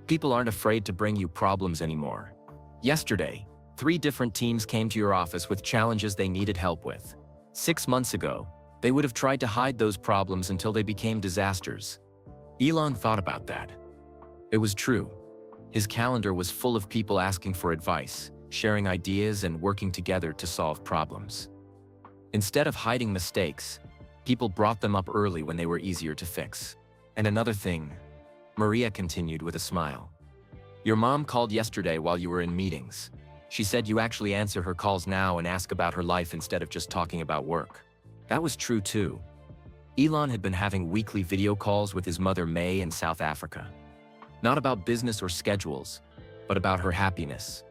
"People aren't afraid to bring you problems anymore. Yesterday, 3 different teams came to your office with challenges they needed help with. 6 months ago, they would have tried to hide those problems until they became disasters." Elon thought about that. It was true. His calendar was full of people asking for advice, sharing ideas, and working together to solve problems. Instead of hiding mistakes, people brought them up early when they were easier to fix. "And another thing," Maria continued with a smile. "Your mom called yesterday while you were in meetings. She said you actually answer her calls now and ask about her life instead of just talking about work." That was true too. Elon had been having weekly video calls with his mother May in South Africa. Not about business or schedules, but about her happiness,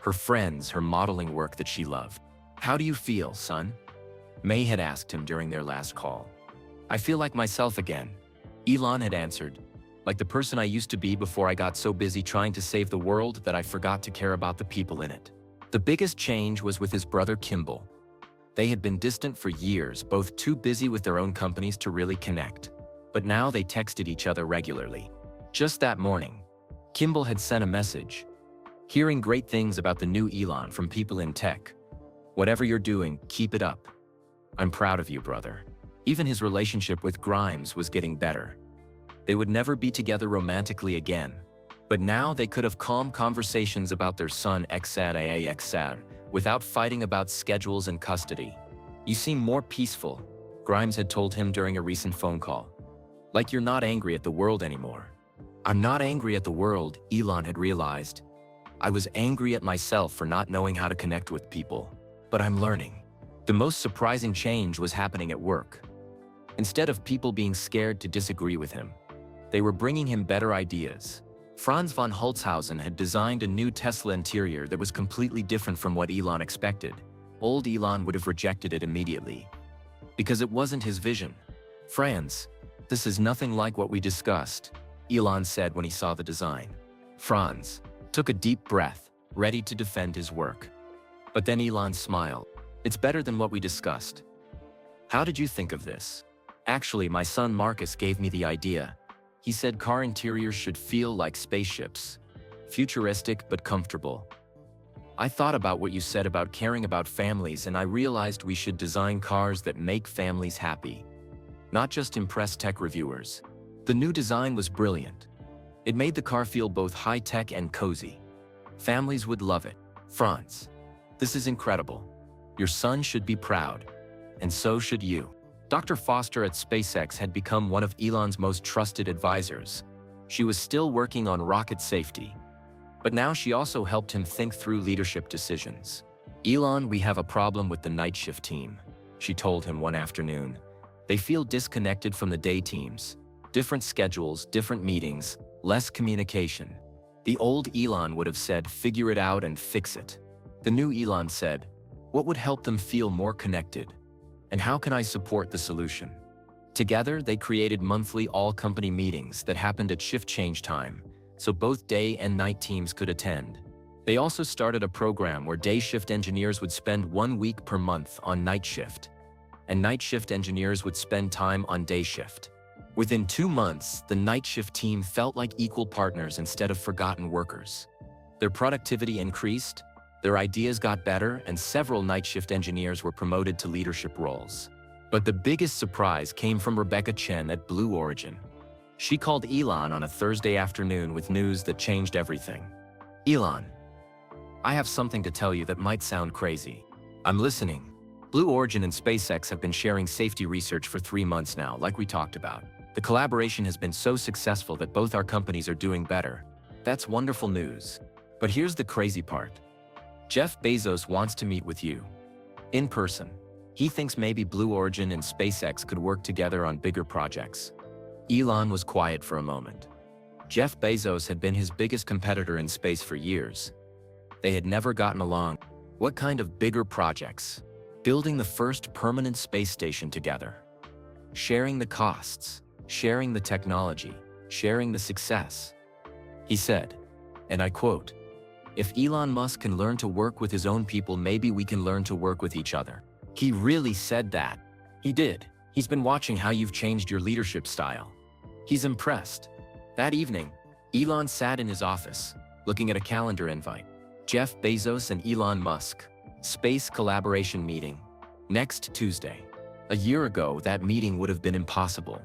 her friends, her modeling work that she loved. "How do you feel, son?" May had asked him during their last call. "I feel like myself again," Elon had answered, "like the person I used to be before I got so busy trying to save the world that I forgot to care about the people in it." The biggest change was with his brother Kimball. They had been distant for years, both too busy with their own companies to really connect. but now they texted each other regularly. Just that morning, Kimball had sent a message. Hearing great things about the new Elon from people in tech. Whatever you're doing, keep it up. I'm proud of you, brother. Even his relationship with Grimes was getting better. They would never be together romantically again, but now they could have calm conversations about their son XR without fighting about schedules and custody. You seem more peaceful, Grimes had told him during a recent phone call. Like you're not angry at the world anymore. I'm not angry at the world, Elon had realized. I was angry at myself for not knowing how to connect with people, but I'm learning. The most surprising change was happening at work. Instead of people being scared to disagree with him, they were bringing him better ideas. Franz von Holzhausen had designed a new Tesla interior that was completely different from what Elon expected. Old Elon would have rejected it immediately, because it wasn't his vision. Franz, this is nothing like what we discussed, Elon said when he saw the design. Franz took a deep breath, ready to defend his work. But then Elon smiled. It's better than what we discussed. How did you think of this? Actually, my son Marcus gave me the idea. He said car interiors should feel like spaceships. Futuristic but comfortable. I thought about what you said about caring about families, and I realized we should design cars that make families happy. Not just impress tech reviewers. The new design was brilliant. It made the car feel both high-tech and cozy. Families would love it. Franz, this is incredible. Your son should be proud. And so should you. Dr. Foster at SpaceX had become one of Elon's most trusted advisors. She was still working on rocket safety. But now she also helped him think through leadership decisions. Elon, we have a problem with the night shift team, she told him one afternoon. They feel disconnected from the day teams. Different schedules, different meetings, less communication. The old Elon would have said, figure it out and fix it. The new Elon said, what would help them feel more connected? And how can I support the solution? Together, they created monthly all-company meetings that happened at shift change time, so both day and night teams could attend. They also started a program where day shift engineers would spend 1 week per month on night shift, and night shift engineers would spend time on day shift. Within 2 months, the night shift team felt like equal partners instead of forgotten workers. Their productivity increased, their ideas got better, and several night shift engineers were promoted to leadership roles. But the biggest surprise came from Rebecca Chen at Blue Origin. She called Elon on a Thursday afternoon with news that changed everything. Elon, I have something to tell you that might sound crazy. I'm listening. Blue Origin and SpaceX have been sharing safety research for 3 months now, like we talked about. The collaboration has been so successful that both our companies are doing better. That's wonderful news. But here's the crazy part. Jeff Bezos wants to meet with you. In person. He thinks maybe Blue Origin and SpaceX could work together on bigger projects. Elon was quiet for a moment. Jeff Bezos had been his biggest competitor in space for years. They had never gotten along. What kind of bigger projects? Building the first permanent space station together. Sharing the costs. Sharing the technology. Sharing the success. He said, and I quote, if Elon Musk can learn to work with his own people, maybe we can learn to work with each other. He really said that. He did. He's been watching how you've changed your leadership style. He's impressed. That evening, Elon sat in his office, looking at a calendar invite. Jeff Bezos and Elon Musk. Space collaboration meeting. Next Tuesday. A year ago, that meeting would have been impossible.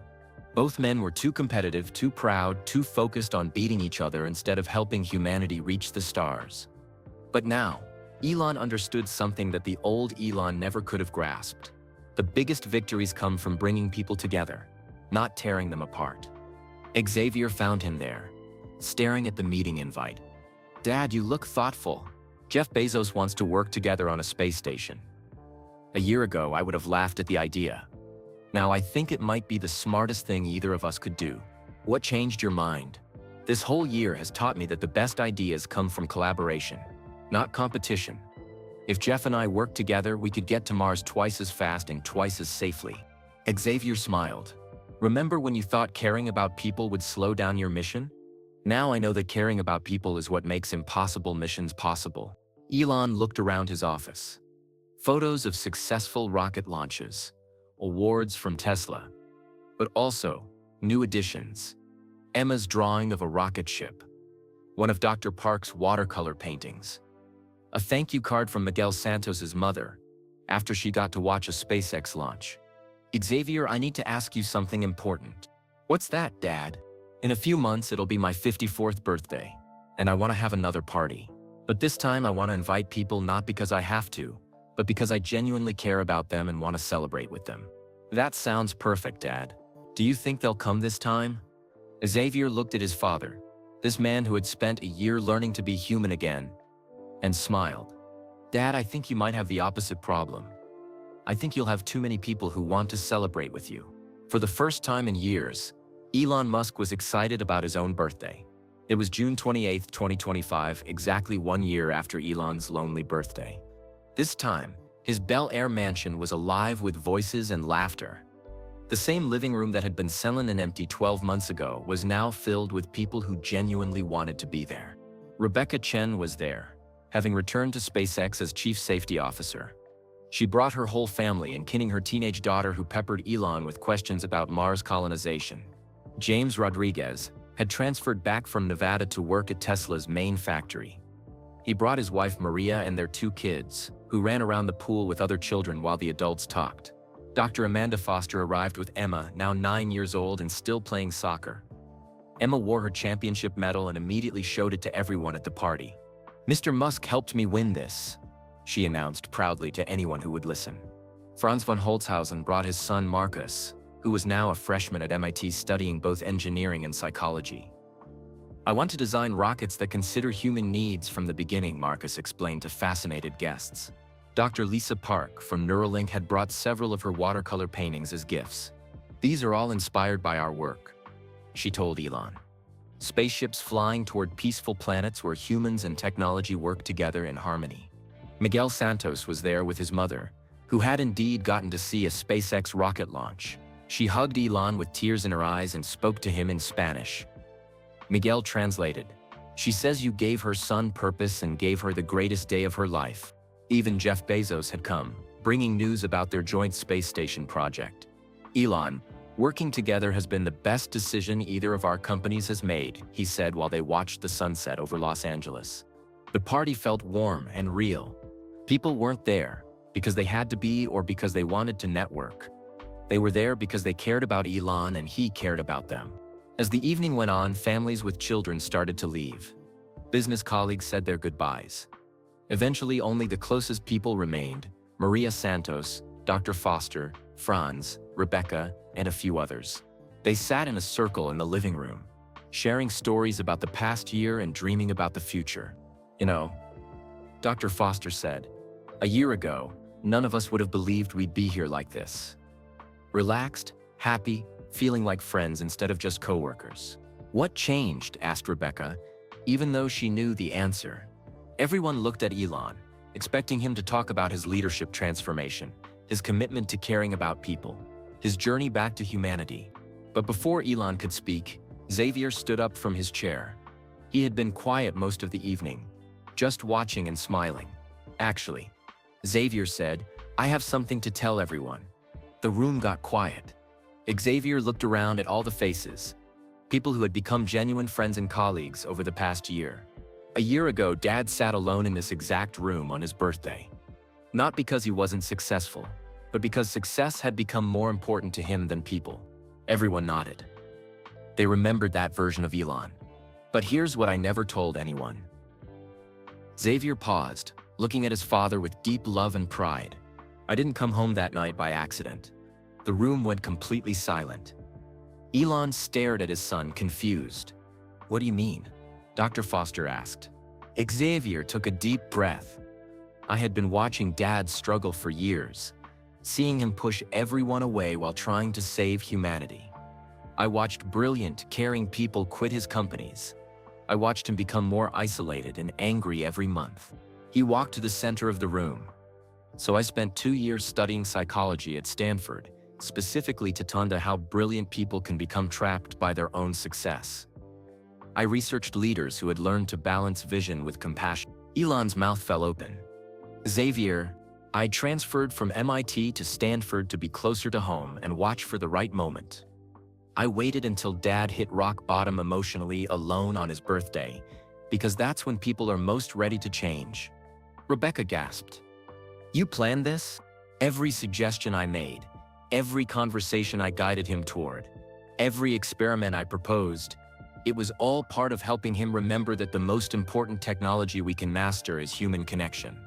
Both men were too competitive, too proud, too focused on beating each other instead of helping humanity reach the stars. But now, Elon understood something that the old Elon never could have grasped. The biggest victories come from bringing people together, not tearing them apart. Xavier found him there, staring at the meeting invite. Dad, you look thoughtful. Jeff Bezos wants to work together on a space station. A year ago, I would have laughed at the idea. Now I think it might be the smartest thing either of us could do. What changed your mind? This whole year has taught me that the best ideas come from collaboration, not competition. If Jeff and I worked together, we could get to Mars twice as fast and twice as safely. Xavier smiled. Remember when you thought caring about people would slow down your mission? Now I know that caring about people is what makes impossible missions possible. Elon looked around his office. Photos of successful rocket launches. Awards from Tesla. But also, New additions. Emma's drawing of a rocket ship. One of Dr. Park's watercolor paintings. A thank you card from Miguel Santos's mother after she got to watch a SpaceX launch. Xavier, I need to ask you something important. What's that, Dad? In a few months, it'll be my 54th birthday, and I want to have another party. But this time I want to invite people not because I have to, but because I genuinely care about them and want to celebrate with them. That sounds perfect, Dad. Do you think they'll come this time? Xavier looked at his father, this man who had spent a year learning to be human again, and smiled. Dad, I think you might have the opposite problem. I think you'll have too many people who want to celebrate with you. For the first time in years, Elon Musk was excited about his own birthday. It was June 28, 2025, exactly 1 year after Elon's lonely birthday. This time, his Bel Air mansion was alive with voices and laughter. The same living room that had been sullen and empty 12 months ago was now filled with people who genuinely wanted to be there. Rebecca Chen was there, having returned to SpaceX as Chief Safety Officer. She brought her whole family, including her teenage daughter who peppered Elon with questions about Mars colonization. James Rodriguez had transferred back from Nevada to work at Tesla's main factory. He brought his wife Maria and their 2 kids, who ran around the pool with other children while the adults talked. Dr. Amanda Foster arrived with Emma, now 9 years old and still playing soccer. Emma wore her championship medal and immediately showed it to everyone at the party. Mr. Musk helped me win this, she announced proudly to anyone who would listen. Franz von Holzhausen brought his son Marcus, who was now a freshman at MIT studying both engineering and psychology. I want to design rockets that consider human needs from the beginning, Marcus explained to fascinated guests. Dr. Lisa Park from Neuralink had brought several of her watercolor paintings as gifts. These are all inspired by our work, she told Elon. Spaceships flying toward peaceful planets where humans and technology work together in harmony. Miguel Santos was there with his mother, who had indeed gotten to see a SpaceX rocket launch. She hugged Elon with tears in her eyes and spoke to him in Spanish. Miguel translated, "She says you gave her son purpose and gave her the greatest day of her life." Even Jeff Bezos had come, bringing news about their joint space station project. Elon, working together has been the best decision either of our companies has made, he said while they watched the sunset over Los Angeles. The party felt warm and real. People weren't there because they had to be or because they wanted to network. They were there because they cared about Elon and he cared about them. As the evening went on, families with children started to leave. Business colleagues said their goodbyes. Eventually, only the closest people remained: Maria Santos, Dr. Foster, Franz, Rebecca, and a few others. They sat in a circle in the living room, sharing stories about the past year and dreaming about the future. You know, Dr. Foster said, "A year ago, none of us would have believed we'd be here like this. Relaxed, happy, feeling like friends instead of just coworkers." "What changed?" asked Rebecca, even though she knew the answer. Everyone looked at Elon, expecting him to talk about his leadership transformation, his commitment to caring about people, his journey back to humanity. But before Elon could speak, Xavier stood up from his chair. He had been quiet most of the evening, just watching and smiling. "Actually," Xavier said, "I have something to tell everyone." The room got quiet. Xavier looked around at all the faces, people who had become genuine friends and colleagues over the past year. A year ago, Dad sat alone in this exact room on his birthday. Not because he wasn't successful, but because success had become more important to him than people. Everyone nodded. They remembered that version of Elon. "But here's what I never told anyone." Xavier paused, looking at his father with deep love and pride. "I didn't come home that night by accident." The room went completely silent. Elon stared at his son, confused. "What do you mean?" Dr. Foster asked. Xavier took a deep breath. "I had been watching Dad struggle for years, seeing him push everyone away while trying to save humanity. I watched brilliant, caring people quit his companies. I watched him become more isolated and angry every month." He walked to the center of the room. "So I spent 2 years studying psychology at Stanford, specifically to tend to how brilliant people can become trapped by their own success. I researched leaders who had learned to balance vision with compassion." Elon's mouth fell open. "Xavier, I transferred from MIT to Stanford to be closer to home and watch for the right moment. I waited until Dad hit rock bottom emotionally alone on his birthday, because that's when people are most ready to change. Rebecca gasped. You planned this? Every suggestion I made, every conversation I guided him toward, every experiment I proposed, it was all part of helping him remember that the most important technology we can master is human connection.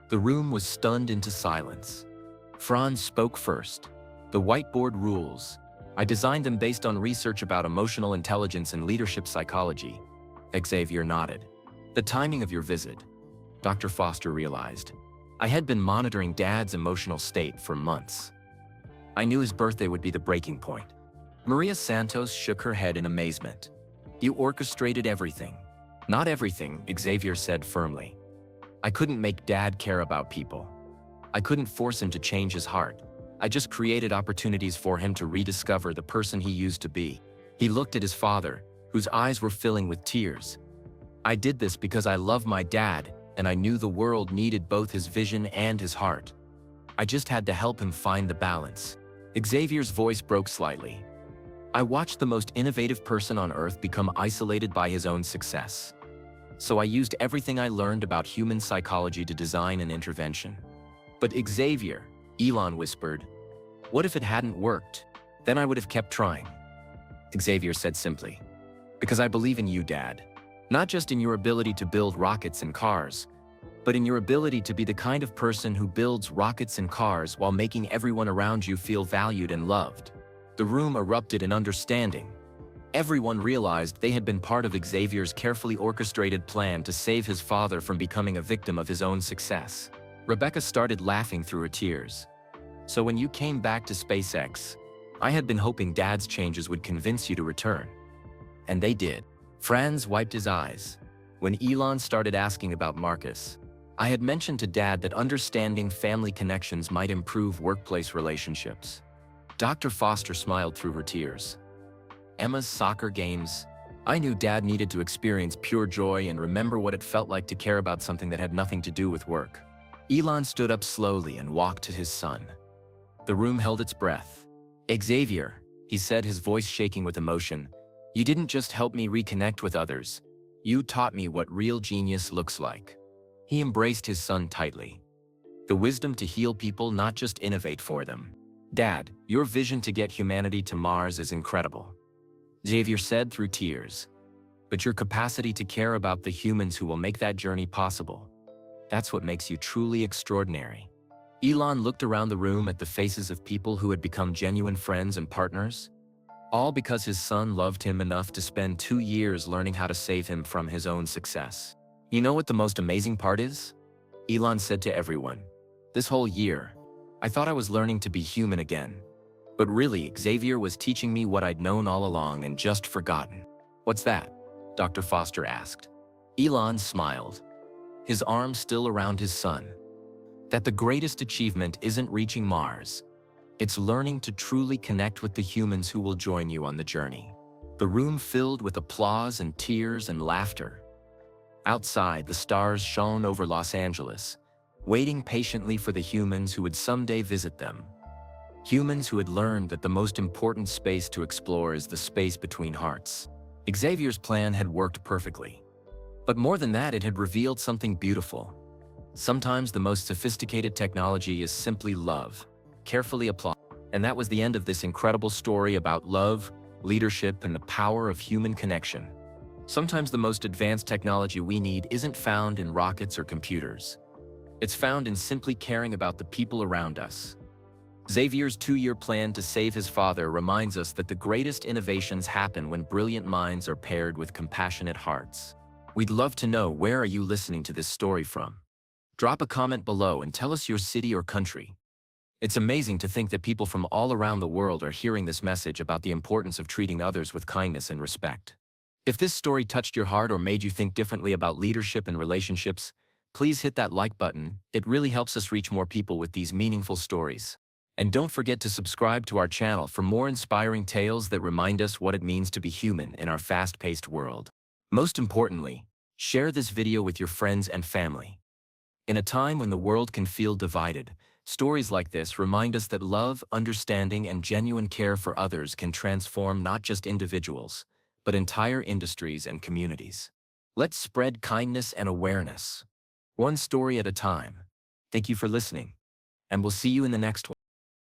The room was stunned into silence. Franz spoke first. The whiteboard rules. I designed them based on research about emotional intelligence and leadership psychology. Xavier nodded. The timing of your visit, Dr. Foster realized. I had been monitoring Dad's emotional state for months. I knew his birthday would be the breaking point. Maria Santos shook her head in amazement. You orchestrated everything. Not everything, Xavier said firmly. I couldn't make Dad care about people. I couldn't force him to change his heart. I just created opportunities for him to rediscover the person he used to be. He looked at his father, whose eyes were filling with tears. I did this because I love my dad, and I knew the world needed both his vision and his heart. I just had to help him find the balance. Xavier's voice broke slightly. I watched the most innovative person on Earth become isolated by his own success. So I used everything I learned about human psychology to design an intervention. But Xavier, Elon whispered, what if it hadn't worked? Then I would have kept trying. Xavier said simply, because I believe in you, Dad. Not just in your ability to build rockets and cars, but in your ability to be the kind of person who builds rockets and cars while making everyone around you feel valued and loved. The room erupted in understanding. Everyone realized they had been part of Xavier's carefully orchestrated plan to save his father from becoming a victim of his own success. Rebecca started laughing through her tears. So when you came back to SpaceX, I had been hoping Dad's changes would convince you to return. And they did. Franz wiped his eyes. When Elon started asking about Marcus, I had mentioned to Dad that understanding family connections might improve workplace relationships. Dr. Foster smiled through her tears. Emma's soccer games. I knew Dad needed to experience pure joy and remember what it felt like to care about something that had nothing to do with work. Elon stood up slowly and walked to his son. The room held its breath. Xavier, he said, his voice shaking with emotion, you didn't just help me reconnect with others. You taught me what real genius looks like. He embraced his son tightly. The wisdom to heal people, not just innovate for them. Dad, your vision to get humanity to Mars is incredible. Xavier said through tears. But your capacity to care about the humans who will make that journey possible, that's what makes you truly extraordinary. Elon looked around the room at the faces of people who had become genuine friends and partners, all because his son loved him enough to spend 2 years learning how to save him from his own success. You know what the most amazing part is? Elon said to everyone. This whole year, I thought I was learning to be human again. But really, Xavier was teaching me what I'd known all along and just forgotten. What's that? Dr. Foster asked. Elon smiled, his arm still around his son. That the greatest achievement isn't reaching Mars. It's learning to truly connect with the humans who will join you on the journey. The room filled with applause and tears and laughter. Outside, the stars shone over Los Angeles, waiting patiently for the humans who would someday visit them. Humans who had learned that the most important space to explore is the space between hearts. Xavier's plan had worked perfectly. But more than that, it had revealed something beautiful. Sometimes the most sophisticated technology is simply love, carefully applied. And that was the end of this incredible story about love, leadership, and the power of human connection. Sometimes the most advanced technology we need isn't found in rockets or computers. It's found in simply caring about the people around us. Xavier's 2-year plan to save his father reminds us that the greatest innovations happen when brilliant minds are paired with compassionate hearts. We'd love to know, where are you listening to this story from? Drop a comment below and tell us your city or country. It's amazing to think that people from all around the world are hearing this message about the importance of treating others with kindness and respect. If this story touched your heart or made you think differently about leadership and relationships, please hit that like button. It really helps us reach more people with these meaningful stories. And don't forget to subscribe to our channel for more inspiring tales that remind us what it means to be human in our fast-paced world. Most importantly, share this video with your friends and family. In a time when the world can feel divided, Stories like this remind us that love, understanding, and genuine care for others can transform not just individuals, but entire industries and communities. Let's spread kindness and awareness, one story at a time. Thank you for listening, and we'll see you in the next one.